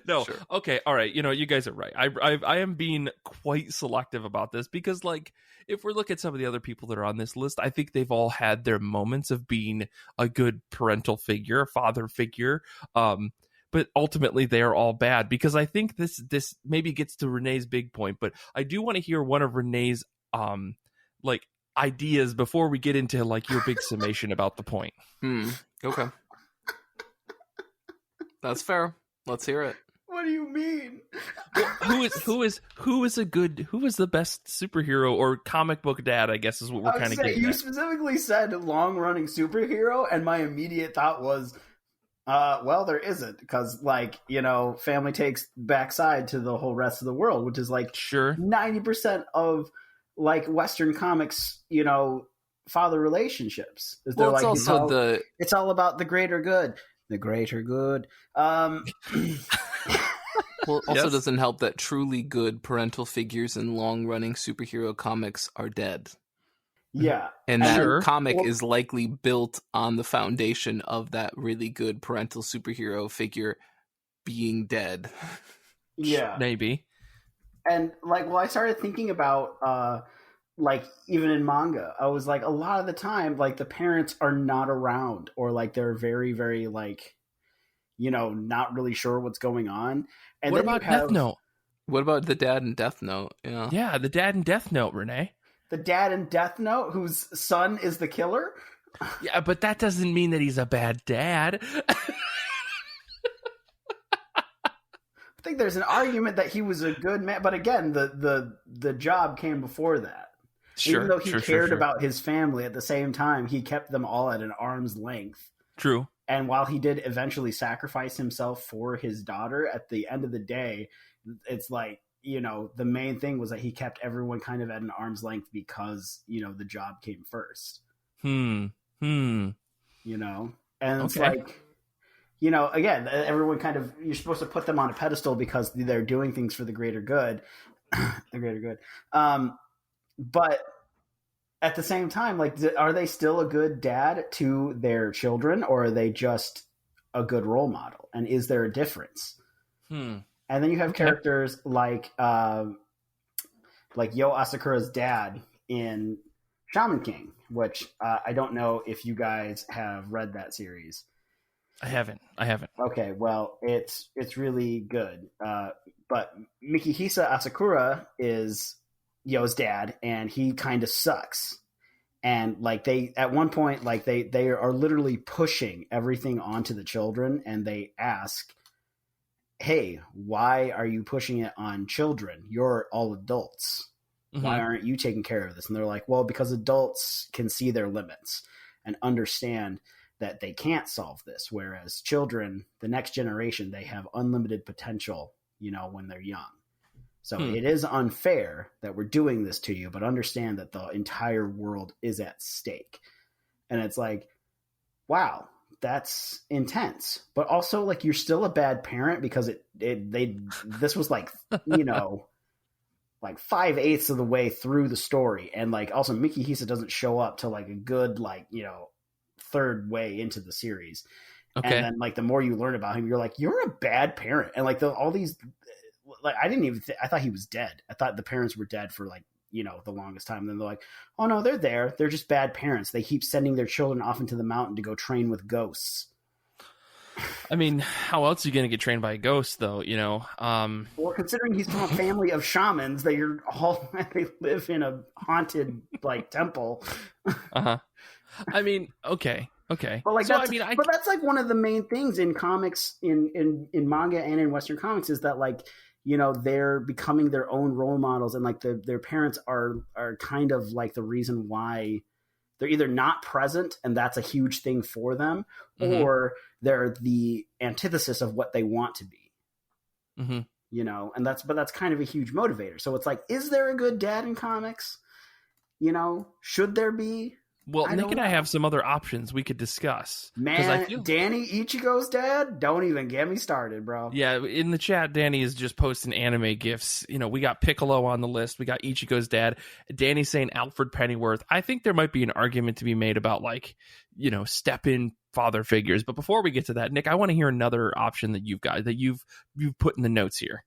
No. Sure. Okay. All right. You know, you guys are right. I am being quite selective about this because, like, if we look at some of the other people that are on this list, I think they've all had their moments of being a good parental figure, a father figure. But ultimately they are all bad, because I think this maybe gets to Renee's big point, but I do want to hear one of Renee's like, ideas before we get into, like, your big summation about the point. Okay. That's fair. Let's hear it. What do you mean? Who is the best superhero or comic book dad, I guess, is what we're kind of getting You at. specifically said long-running superhero, and my immediate thought was, well, there isn't, because, like, you know, family takes backside to the whole rest of the world, which is, like, sure, 90% of, like Western comics, father relationships. Is Well, they're it's like also it's all about the greater good. The greater good. Well, it also Yes. doesn't help that truly good parental figures in long-running superhero comics are dead. Yeah. And that Sure. comic is likely built on the foundation of that really good parental superhero figure being dead. Yeah. Maybe. And I started thinking about even in manga, I was like, a lot of the time, like the parents are not around, or like they're very, very not really sure what's going on. And What then about you have Death Note? What about the dad in Death Note? Yeah. Yeah, the dad in Death Note, Renee. the dad in Death Note whose son is the killer. Yeah, but that doesn't mean that he's a bad dad. I think there's an argument that he was a good man, but again, the job came before that. Sure. Even though he sure, cared sure. about his family, at the same time, he kept them all at an arm's length. True. And while he did eventually sacrifice himself for his daughter, at the end of the day, it's like, the main thing was that he kept everyone kind of at an arm's length because, the job came first. And It's Okay. like, again, everyone kind of, you're supposed to put them on a pedestal because they're doing things for the greater good. The greater good. But at the same time, are they still a good dad to their children, or are they just a good role model? And is there a difference? And then you have characters like Yo Asakura's dad in Shaman King, which I don't know if you guys have read that series. I haven't. Okay, well, it's really good. But Mikihisa Asakura is Yo's dad, and he kind of sucks. And they at one point, they are literally pushing everything onto the children, and they ask, "Hey, why are you pushing it on children? You're all adults. Why aren't you taking care of this?" And they're like, "Well, because adults can see their limits and understand that they can't solve this, whereas children, the next generation, they have unlimited potential, when they're young. So it is unfair that we're doing this to you, but understand that the entire world is at stake." And it's like, wow, that's intense. But also, you're still a bad parent, because this was 5/8 of the way through the story. And also Mikihisa doesn't show up till a good, third way into the series. Okay. And then the more you learn about him, you're like, you're a bad parent. And all these, I didn't even I thought he was dead. I thought the parents were dead for the longest time. And then they're like, oh no, they're there. They're just bad parents. They keep sending their children off into the mountain to go train with ghosts. I mean, how else are you going to get trained by a ghost, though? Well, considering he's from a family of shamans, they live in a haunted temple. I mean, okay. But that's one of the main things in comics, in manga and in Western comics, is that they're becoming their own role models, and their parents are kind of the reason why they're either not present, and that's a huge thing for them, or they're the antithesis of what they want to be. And that's kind of a huge motivator. So it's is there a good dad in comics? Should there be? Well, Nick and I have some other options we could discuss. Man, Danny Ichigo's dad? Don't even get me started, bro. Yeah, in the chat, Danny is just posting anime gifs. We got Piccolo on the list. We got Ichigo's dad. Danny's saying Alfred Pennyworth. I think there might be an argument to be made about, step-in father figures. But before we get to that, Nick, I want to hear another option that you've got, that you've put in the notes here.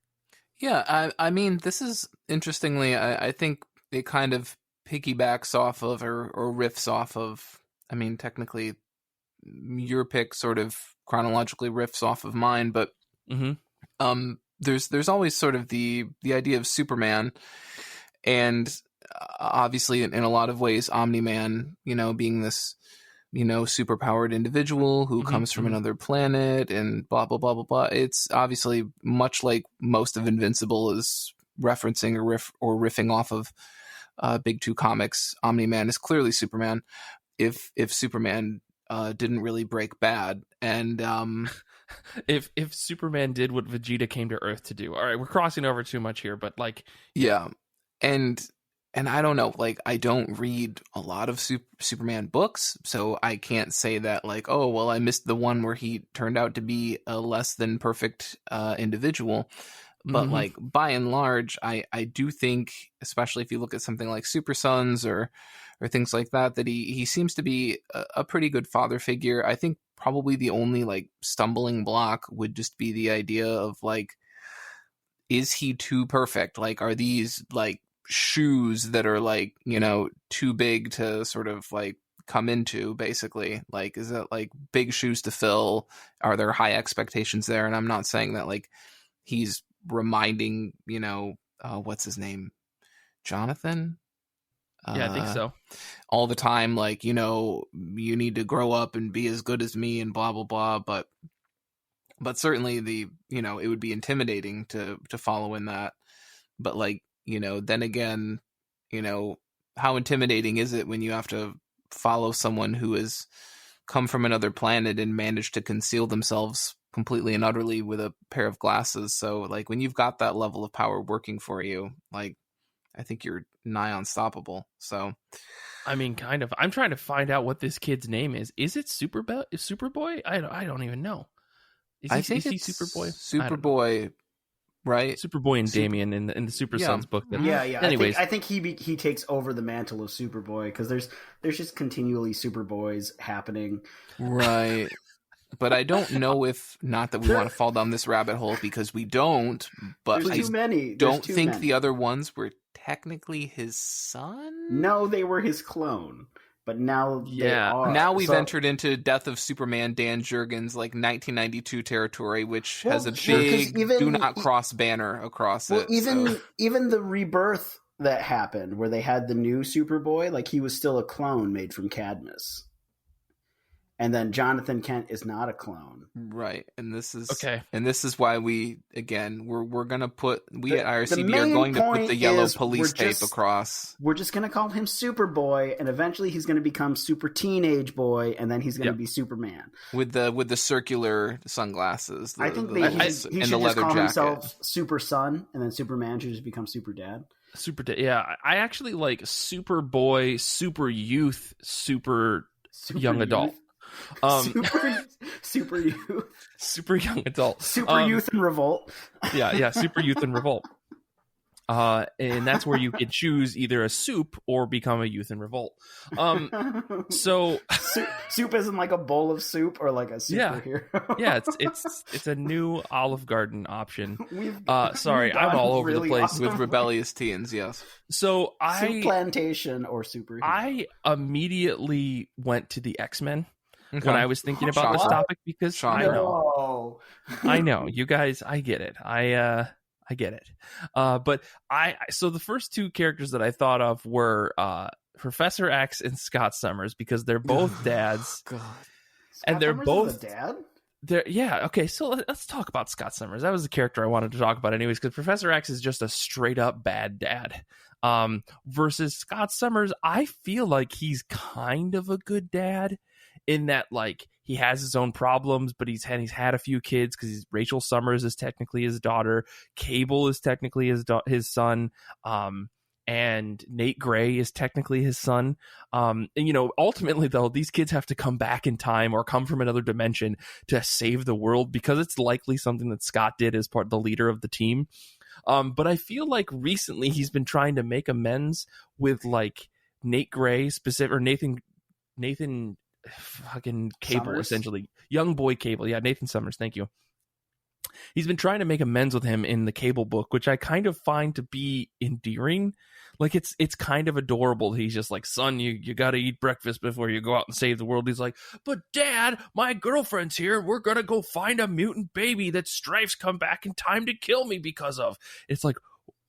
Yeah, I mean, this is, interestingly, I think it kind of piggybacks off of or riffs off of, I mean, technically your pick sort of chronologically riffs off of mine, but there's always sort of the idea of Superman, and obviously in a lot of ways Omni-Man, being this super powered individual who comes from another planet and blah blah blah blah blah. It's obviously much like most of Invincible is referencing or riffing off of Big Two comics. Omni-Man is clearly Superman. If Superman didn't really break bad, and if Superman did what Vegeta came to Earth to do. All right, we're crossing over too much here, but yeah, and And I don't know, like, I don't read a lot of Superman books, so I can't say that, like, oh, well, I missed the one where he turned out to be a less than perfect individual. But, like, by and large, I do think, especially if you look at something like Super Sons or things like that, that he seems to be a pretty good father figure. I think probably the only, like, stumbling block would just be the idea of, like, is he too perfect? Like, are these, like, shoes that are, like, you know, too big to sort of, like, come into, basically? Like, is it, like, big shoes to fill? Are there high expectations there? And I'm not saying that, like, he's reminding, you know, what's his name? Jonathan? Yeah, I think so. All the time, like, you know, you need to grow up and be as good as me and blah, blah, blah. But certainly you know, it would be intimidating to follow in that. But, like, you know, then again, you know, how intimidating is it when you have to follow someone who has come from another planet and managed to conceal themselves completely and utterly with a pair of glasses? So, like, when you've got that level of power working for you, like, I think you're nigh unstoppable. So, I mean, kind of. I'm trying to find out what this kid's name is. Is it Superboy? I don't even know. I think it's Superboy. Superboy, right? Superboy and Damian in the Super Sons book. Yeah. Anyways, I think he takes over the mantle of Superboy because there's just continually Superboys happening. Right. But I don't know if, not that we want to fall down this rabbit hole because we don't, but there's I too many. don't think the other ones were technically his son. No, they were his clone. But now they are. Now we've entered into Death of Superman Dan Jurgens, like, 1992 territory, which has a big do not cross banner across it. Even the rebirth that happened where they had the new Superboy, like, he was still a clone made from Cadmus. And then Jonathan Kent is not a clone. Right. And this is okay. And this is why we at IRCB are going to put the yellow police tape across. We're just going to call him Superboy, and eventually he's going to become Super Teenage Boy, and then he's going to be Superman. With the circular sunglasses. I think he should just call himself Super Son, and then Superman should just become Super Dad. Super Dad, yeah. I actually like Superboy, Super Youth, Super Young Adult. Super Youth, Super Young Adult, Super Youth and Revolt. Yeah, Super Youth and Revolt. And that's where you can choose either a soup or become a youth in revolt. So soup isn't like a bowl of soup or like a superhero. Yeah, it's a new Olive Garden option. Sorry, I'm all over the place with rebellious teens. Yes. So Soup Plantation or superhero. I immediately went to the X-Men. Okay. When I was thinking about this topic, because I know you guys, I get it. I get it. But so the first two characters that I thought of were Professor X and Scott Summers, because they're both dads. God. And they're Summers both is a dad? Okay, so let's talk about Scott Summers. That was the character I wanted to talk about anyways, because Professor X is just a straight up bad dad. Versus Scott Summers, I feel like he's kind of a good dad, in that, like, he has his own problems, but he's had a few kids, because Rachel Summers is technically his daughter, Cable is technically his son, and Nate Gray is technically his son. And, you know, ultimately, though, these kids have to come back in time or come from another dimension to save the world, because it's likely something that Scott did as part of the leader of the team. But I feel like recently he's been trying to make amends with, like, Nate Gray or Nathan fucking Cable, Summers? Essentially young boy Cable. Yeah, Nathan Summers, thank you. He's been trying to make amends with him in the Cable book, which I kind of find to be endearing. Like, it's kind of adorable. He's just like, son, you gotta eat breakfast before you go out and save the world. He's like, but Dad, my girlfriend's here, we're gonna go find a mutant baby that Strife's come back in time to kill me because of. It's like,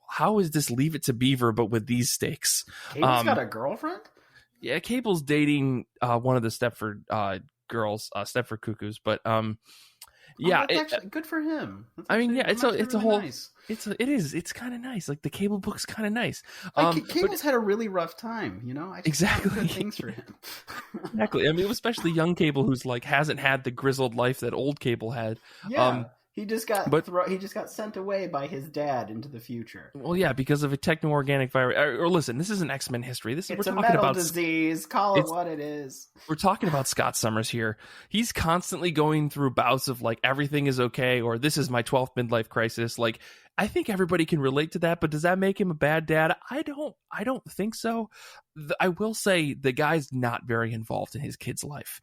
how is this Leave It to Beaver but with these stakes? Cable's got a girlfriend? Yeah, Cable's dating one of the Stepford girls, Stepford Cuckoos, but yeah, actually good for him. It's a really whole nice. It's kind of nice. Like, the Cable book's kind of nice. Cable's had a really rough time, you know. I just exactly good things for him. Exactly. I mean, especially young Cable, who's like hasn't had the grizzled life that old Cable had. Yeah. He just got sent away by his dad into the future. Well, yeah, because of a techno-organic virus. Or listen, this isn't X-Men history. We're a talking metal about disease. Call it what it is. We're talking about Scott Summers here. He's constantly going through bouts of like everything is okay, or this is my 12th midlife crisis. Like, I think everybody can relate to that, but does that make him a bad dad? I don't think so. I will say the guy's not very involved in his kid's life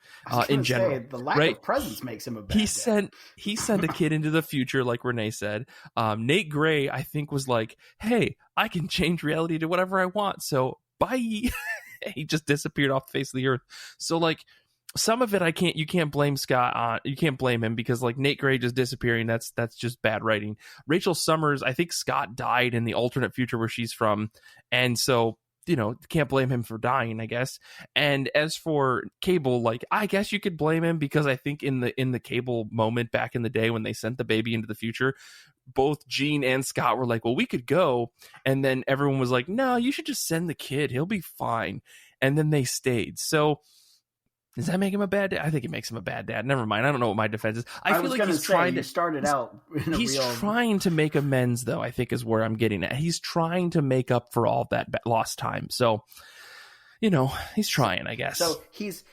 in general. The lack of presence makes him a bad dad. He sent a kid into the future, like Renee said. Nate Gray, I think, was like, hey, I can change reality to whatever I want, so bye. He just disappeared off the face of the earth. So like, some of it you can't blame Scott on. You can't blame him because like Nate Gray just disappearing, that's just bad writing. Rachel Summers, I think Scott died in the alternate future where she's from, and so can't blame him for dying, I guess. And as for Cable, like, I guess you could blame him because I think in the Cable moment back in the day when they sent the baby into the future, both Gene and Scott were like, well, we could go, and then everyone was like, no, you should just send the kid, he'll be fine, and then they stayed. So does that make him a bad dad? I think it makes him a bad dad. Never mind. I don't know what my defense is. I feel like he's trying to started out. He's trying to make amends, though. I think is where I'm getting at. He's trying to make up for all that lost time. So, he's trying, I guess. So he's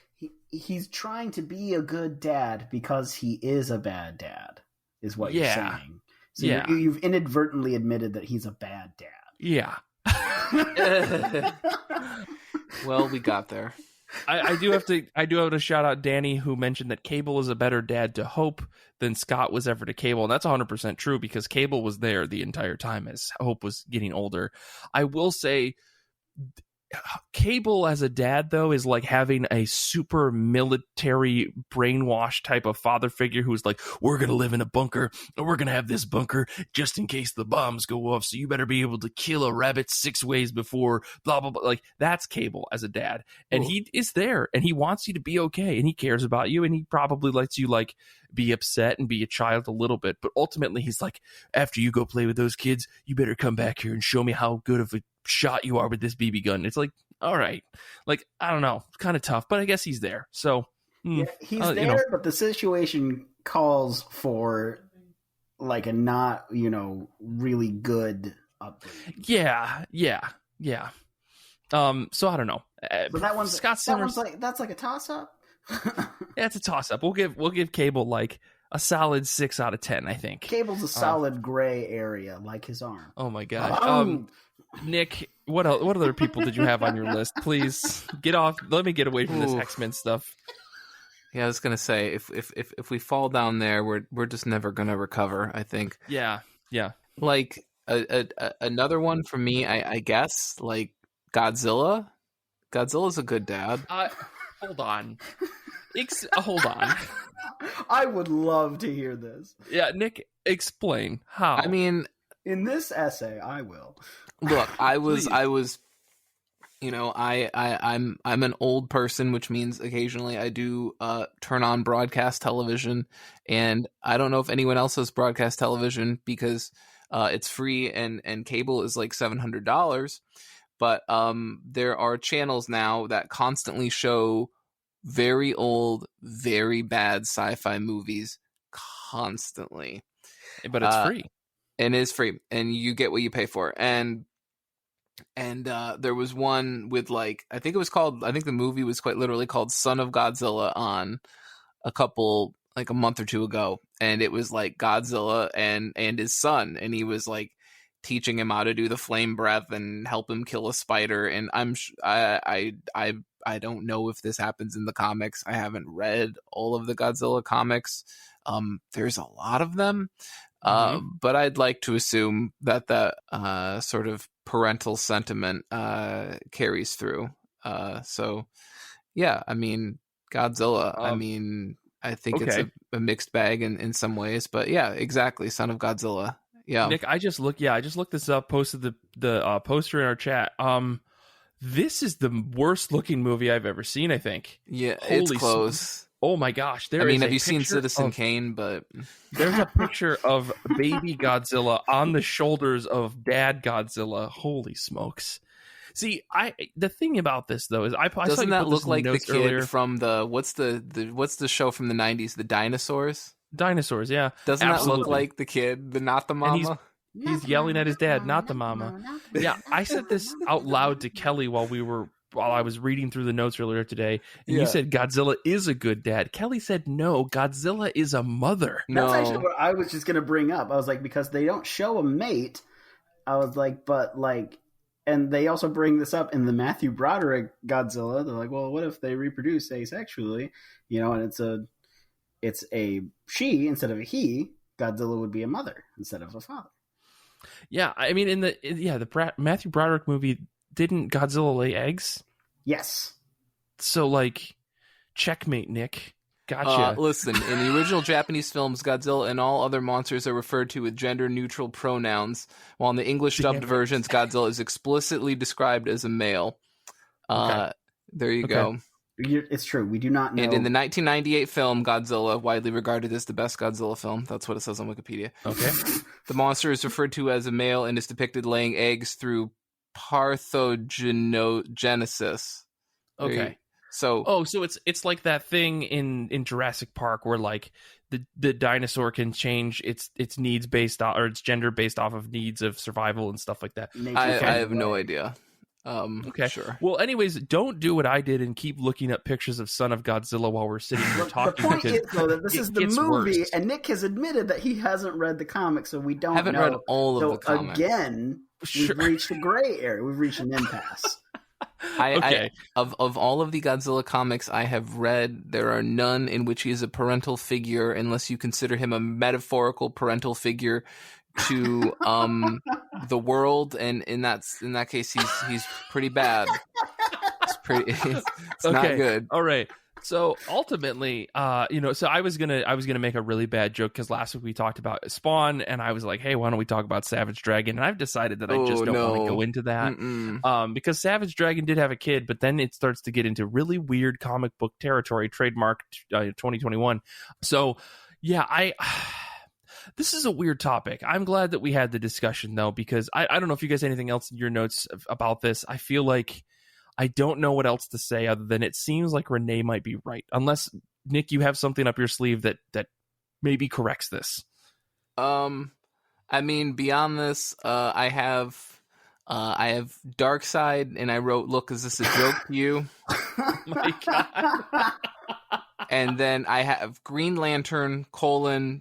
trying to be a good dad because he is a bad dad, is what you're saying. So you've inadvertently admitted that he's a bad dad. Yeah. Well, we got there. I do have to shout out Danny, who mentioned that Cable is a better dad to Hope than Scott was ever to Cable, and that's 100% true because Cable was there the entire time as Hope was getting older. I will say Cable as a dad, though, is like having a super military brainwash type of father figure who's like, we're going to live in a bunker, and we're going to have this bunker just in case the bombs go off, so you better be able to kill a rabbit 6 ways before, blah, blah, blah. Like, that's Cable as a dad. And he is there, and he wants you to be okay, and he cares about you, and he probably lets you, like, be upset and be a child a little bit. But ultimately, he's like, after you go play with those kids, you better come back here and show me how good of a shot you are with this BB gun. It's like, all right, like, I don't know, it's kind of tough, but I guess he's there. So he's there, but the situation calls for like a not really good upbringing. Yeah. So I don't know. But that one's Scott Summers, that's like a toss up. Yeah, it's a toss up. We'll give Cable like a solid 6 out of 10. I think Cable's a solid gray area, like his arm. Oh my god. Nick, what other people did you have on your list? Please get off. Let me get away from this X-Men stuff. Yeah, I was gonna say if we fall down there, we're just never gonna recover, I think. Yeah. Like another one for me, I guess, like Godzilla. Godzilla's a good dad. Hold on. Hold on. I would love to hear this. Yeah, Nick, explain how. I mean, in this essay, I will. Look, I was, I'm an old person, which means occasionally I do turn on broadcast television, and I don't know if anyone else has broadcast television because it's free and cable is like $700. But there are channels now that constantly show very old, very bad sci-fi movies constantly. But it's free. And it is free, and you get what you pay for. And there was one with like, I think the movie was quite literally called Son of Godzilla on a month or two ago. And it was like Godzilla and his son. And he was like teaching him how to do the flame breath and help him kill a spider. And I don't know if this happens in the comics. I haven't read all of the Godzilla comics. There's a lot of them. But I'd like to assume that sort of parental sentiment carries through. So, yeah, I mean, Godzilla, I think it's a mixed bag in some ways. But yeah, exactly. Son of Godzilla. Yeah. Nick, I just looked this up, posted the poster in our chat. This is the worst looking movie I've ever seen, I think. Yeah, it's close. Oh my gosh! Have you seen Citizen Kane? But there's a picture of baby Godzilla on the shoulders of dad Godzilla. Holy smokes! See, the thing about this though is doesn't that look like the kid earlier from what's the show from the 90s, the dinosaurs? Dinosaurs, yeah. Doesn't that look Absolutely. like the kid, not the mama? He's yelling at his dad, not the mama. Yeah, I said this out loud to Kelly while I was reading through the notes earlier today, and you said Godzilla is a good dad. Kelly said no, Godzilla is a mother. That's actually what I was just going to bring up. I was like, because they don't show a mate, I was like, but like, and they also bring this up in the Matthew Broderick Godzilla. They're like, well, what if they reproduce asexually? You know, and it's a she instead of a he. Godzilla would be a mother instead of a father. Yeah, I mean, in the Matthew Broderick movie, didn't Godzilla lay eggs? Yes. So, like, checkmate, Nick. Gotcha. Listen, in the original Japanese films, Godzilla and all other monsters are referred to with gender-neutral pronouns, while in the English-dubbed versions, Godzilla is explicitly described as a male. Okay. There you go. It's true. We do not know. And in the 1998 film, Godzilla, widely regarded as the best Godzilla film, that's what it says on Wikipedia. Okay. The monster is referred to as a male and is depicted laying eggs through parthenogenesis. Okay. So so it's like that thing in Jurassic Park where like the dinosaur can change its needs based on, or its gender based off of needs of survival and stuff like that. I have no idea. Okay, sure. Well, anyways, don't do what I did and keep looking up pictures of Son of Godzilla while we're sitting here talking. The point is, though, that this is the movie, worse. And Nick has admitted that he hasn't read the comics, so we haven't read all of the comics. Again, we've reached a gray area. We've reached an impasse. Of all of the Godzilla comics I have read, there are none in which he is a parental figure, unless you consider him a metaphorical parental figure to the world, and in that case he's pretty bad. It's not good. All right. So ultimately, so I was gonna make a really bad joke because last week we talked about Spawn, and I was like, hey, why don't we talk about Savage Dragon? And I've decided that I just don't want to go into that. Because Savage Dragon did have a kid, but then it starts to get into really weird comic book territory, trademarked 2021. So yeah, this is a weird topic. I'm glad that we had the discussion, though, because I don't know if you guys have anything else in your notes about this. I feel like I don't know what else to say other than it seems like René might be right. Unless, Nick, you have something up your sleeve that maybe corrects this. I mean, beyond this, I have Darkseid, and I wrote, look, is this a joke to you? Oh my God. And then I have Green Lantern,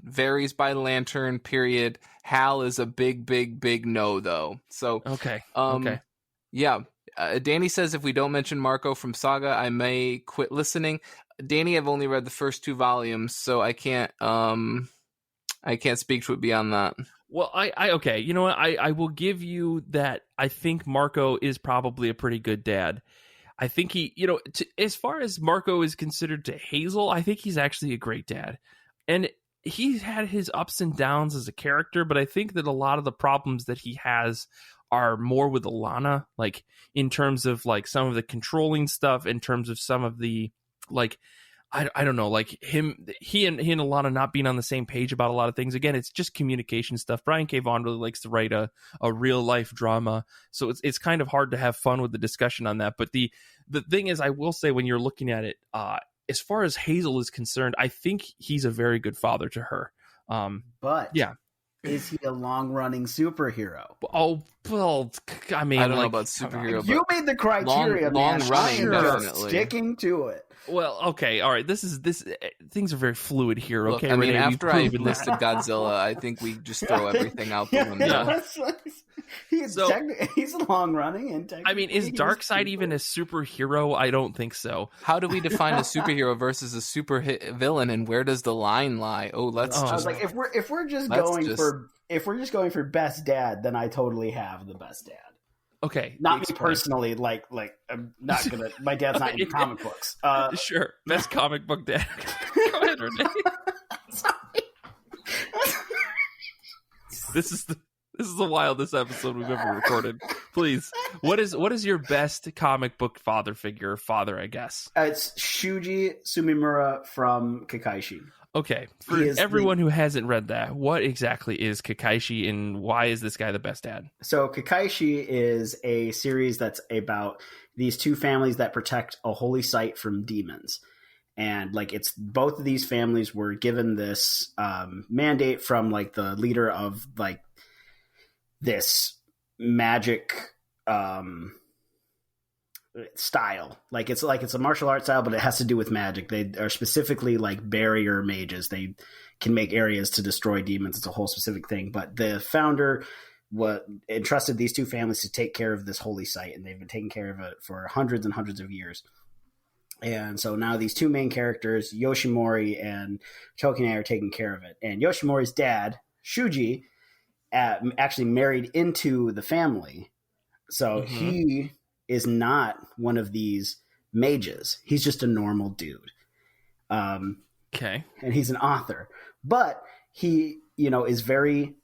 varies by lantern, period. Hal is a big, big, big no, though. So, okay. Yeah. Danny says if we don't mention Marco from Saga, I may quit listening. Danny, I've only read the first 2 volumes, so I can't speak to it beyond that. Well, I okay. You know what? I will give you that. I think Marco is probably a pretty good dad. I think he, as far as Marco is considered to Hazel, I think he's actually a great dad. And he's had his ups and downs as a character, but I think that a lot of the problems that he has are more with Alana, like in terms of like some of the controlling stuff, in terms of some of the like, I don't know, like he and Alana not being on the same page about a lot of things. Again, it's just communication stuff. Brian K. Vaughan really likes to write a real life drama, so it's kind of hard to have fun with the discussion on that. But the thing is, I will say, when you're looking at it, as far as Hazel is concerned, I think he's a very good father to her. But yeah. Is he a long-running superhero? Oh, well, I mean, I don't know about superhero. You made the criteria, long man. running, definitely. Sticking to it. Well, okay, all right. This things are very fluid here. Okay, look, I mean, René, after I listed Godzilla, I think we just throw everything out the window. He's long running, and I mean, is Darkseid even a superhero? I don't think so. How do we define a superhero versus a super villain, and where does the line lie? I was like, if we're just going for best dad, then I totally have the best dad. Okay, not me personally. Like I'm not gonna. My dad's not in comic books. Sure, best comic book dad. Go ahead, René. This is the wildest episode we've ever recorded. Please, what is your best comic book father figure? Father, I guess. It's Shuji Sumimura from Kakaishi. Okay, for everyone who hasn't read that, what exactly is Kakaishi, and why is this guy the best dad? So Kakaishi is a series that's about these 2 families that protect a holy site from demons. And like it's both of these families were given this mandate from like the leader of like this magic style. Like it's a martial arts style, but it has to do with magic. They are specifically like barrier mages. They can make areas to destroy demons. It's a whole specific thing. But the founder entrusted these two families to take care of this holy site, and they've been taking care of it for hundreds and hundreds of years. And so now these two main characters, Yoshimori and Tokine, are taking care of it. And Yoshimori's dad, Shuji, actually married into the family. So he is not one of these mages. He's just a normal dude. Okay. And he's an author. But he, is very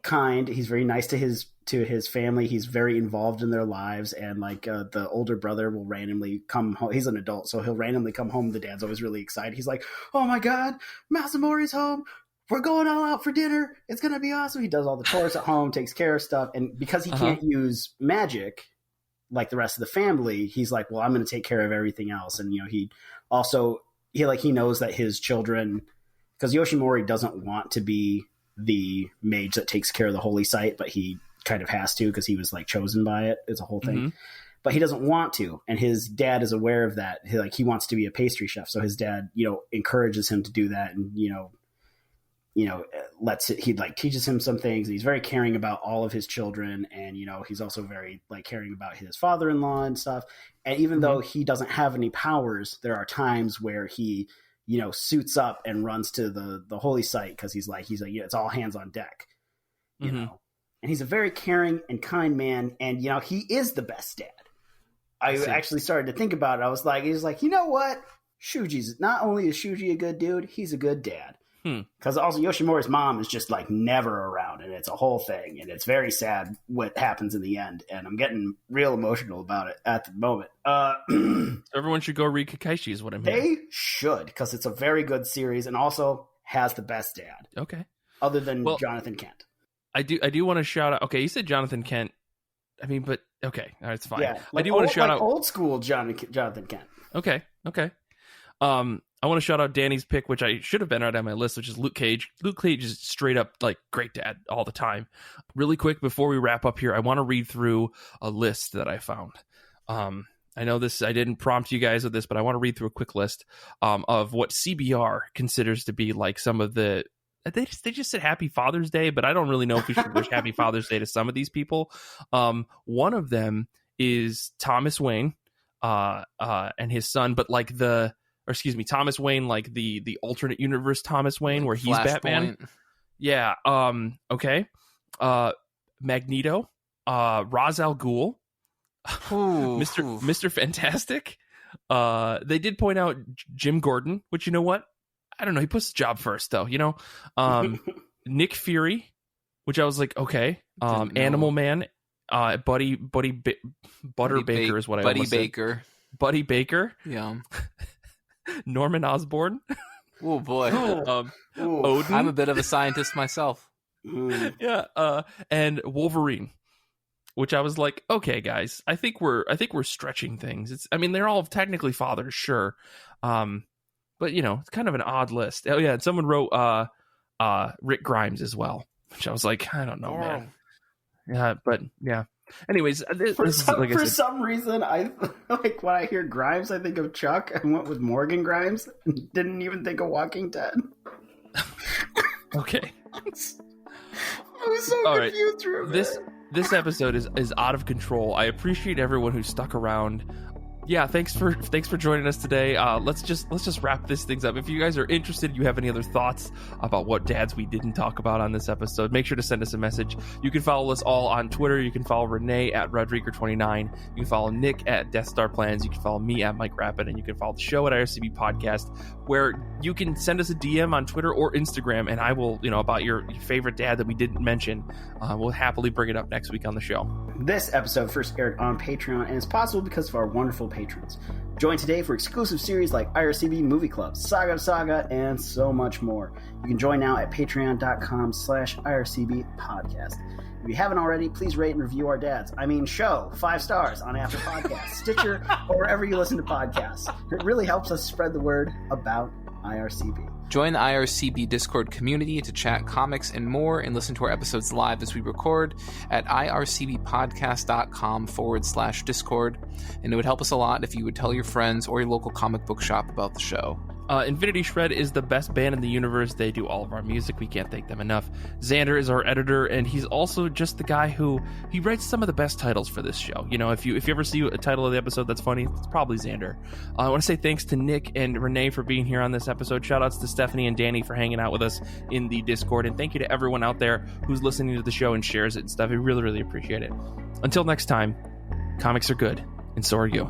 kind. He's very nice to his family. He's very involved in their lives. And like the older brother will randomly come home. He's an adult, so he'll randomly come home. The dad's always really excited. He's like, oh my God, Masamori's home. We're going all out for dinner. It's going to be awesome. He does all the chores at home, takes care of stuff. And because he can't use magic like the rest of the family, he's like, well, I'm going to take care of everything else. And, he knows that his children, because Yoshimori doesn't want to be the mage that takes care of the holy site, but he kind of has to because he was like chosen by it. It's a whole thing. But he doesn't want to. And his dad is aware of that. He wants to be a pastry chef. So his dad, encourages him to do that. And, he teaches him some things. And he's very caring about all of his children. And, he's also very like caring about his father-in-law and stuff. And even though he doesn't have any powers, there are times where he, suits up and runs to the holy site. Cause he's like, it's all hands on deck, you know? And he's a very caring and kind man. And, he is the best dad. I actually started to think about it. I was like, he's like, you know what? Not only is Shuji a good dude, he's a good dad. Because also Yoshimori's mom is just like never around, and it's a whole thing, and it's very sad what happens in the end, and I'm getting real emotional about it at the moment. Everyone should go read Kakaishi is what I'm hearing. They should, because it's a very good series and also has the best dad. Okay. Other than Jonathan Kent. I do want to shout out. Okay, you said Jonathan Kent. I mean, but okay, all right, it's fine. Yeah, I do want to shout out old school Jonathan Kent. Okay. I want to shout out Danny's pick, which I should have been right on my list, which is Luke Cage. Luke Cage is straight up like great dad all the time. Really quick before we wrap up here, I want to read through a list that I found. I know this, I didn't prompt you guys with this, but I want to read through a quick list of what CBR considers to be like some of the. They just said Happy Father's Day, but I don't really know if we should wish Happy Father's Day to some of these people. One of them is Thomas Wayne and his son, but like Thomas Wayne, like the alternate universe Thomas Wayne, where he's Batman. Yeah. Okay. Magneto, Ra's al Ghul, Mr. Fantastic. They did point out Jim Gordon, which, you know what? I don't know. He puts the job first, though. Nick Fury, which I was like, okay. Animal Man, Buddy Baker is what I almost said. Buddy Baker. Yeah. Norman Osborn. Oh boy. Odin. I'm a bit of a scientist myself. Yeah. And Wolverine, which I was like, okay, guys, I think we're stretching things. They're all technically fathers, sure. But it's kind of an odd list. Oh yeah, and someone wrote Rick Grimes as well, which I was like, I don't know, man. Yeah, but yeah. Anyways, for some reason, I like when I hear Grimes, I think of Chuck. I went with Morgan Grimes. Didn't even think of Walking Dead. Okay. I was so confused through this episode is out of control. I appreciate everyone who stuck around. Yeah, thanks for joining us today. Let's just wrap this things up. If you guys are interested, you have any other thoughts about what dads we didn't talk about on this episode, make sure to send us a message. You can follow us all on Twitter. You can follow René at Rodriguer29. You can follow Nick at Death Star Plans. You can follow me at Mike Rapid, and you can follow the show at IRCB Podcast, where you can send us a DM on Twitter or Instagram, and I will, about your favorite dad that we didn't mention. We'll happily bring it up next week on the show. This episode first aired on Patreon, and it's possible because of our wonderful patrons. Join today for exclusive series like IRCB Movie Club, Saga of Saga, and so much more. You can join now at patreon.com/IRCB podcast. If you haven't already, please rate and review our dads. I mean, show 5 stars on Apple Podcasts, Stitcher, or wherever you listen to podcasts. It really helps us spread the word about IRCB. Join the IRCB Discord community to chat comics and more, and listen to our episodes live as we record at ircbpodcast.com/Discord. And it would help us a lot if you would tell your friends or your local comic book shop about the show. Infinity Shred is the best band in the universe. They do all of our music. We can't thank them enough. Xander is our editor, and he's also just the guy who he writes some of the best titles for this show. You know, if you ever see a title of the episode that's funny, it's probably Xander. I want to say thanks to Nick and René for being here on this episode. Shout outs to Stephanie and Danny for hanging out with us in the Discord, and thank you to everyone out there who's listening to the show and shares it and stuff. We really, really appreciate it. Until next time, comics are good, and so are you.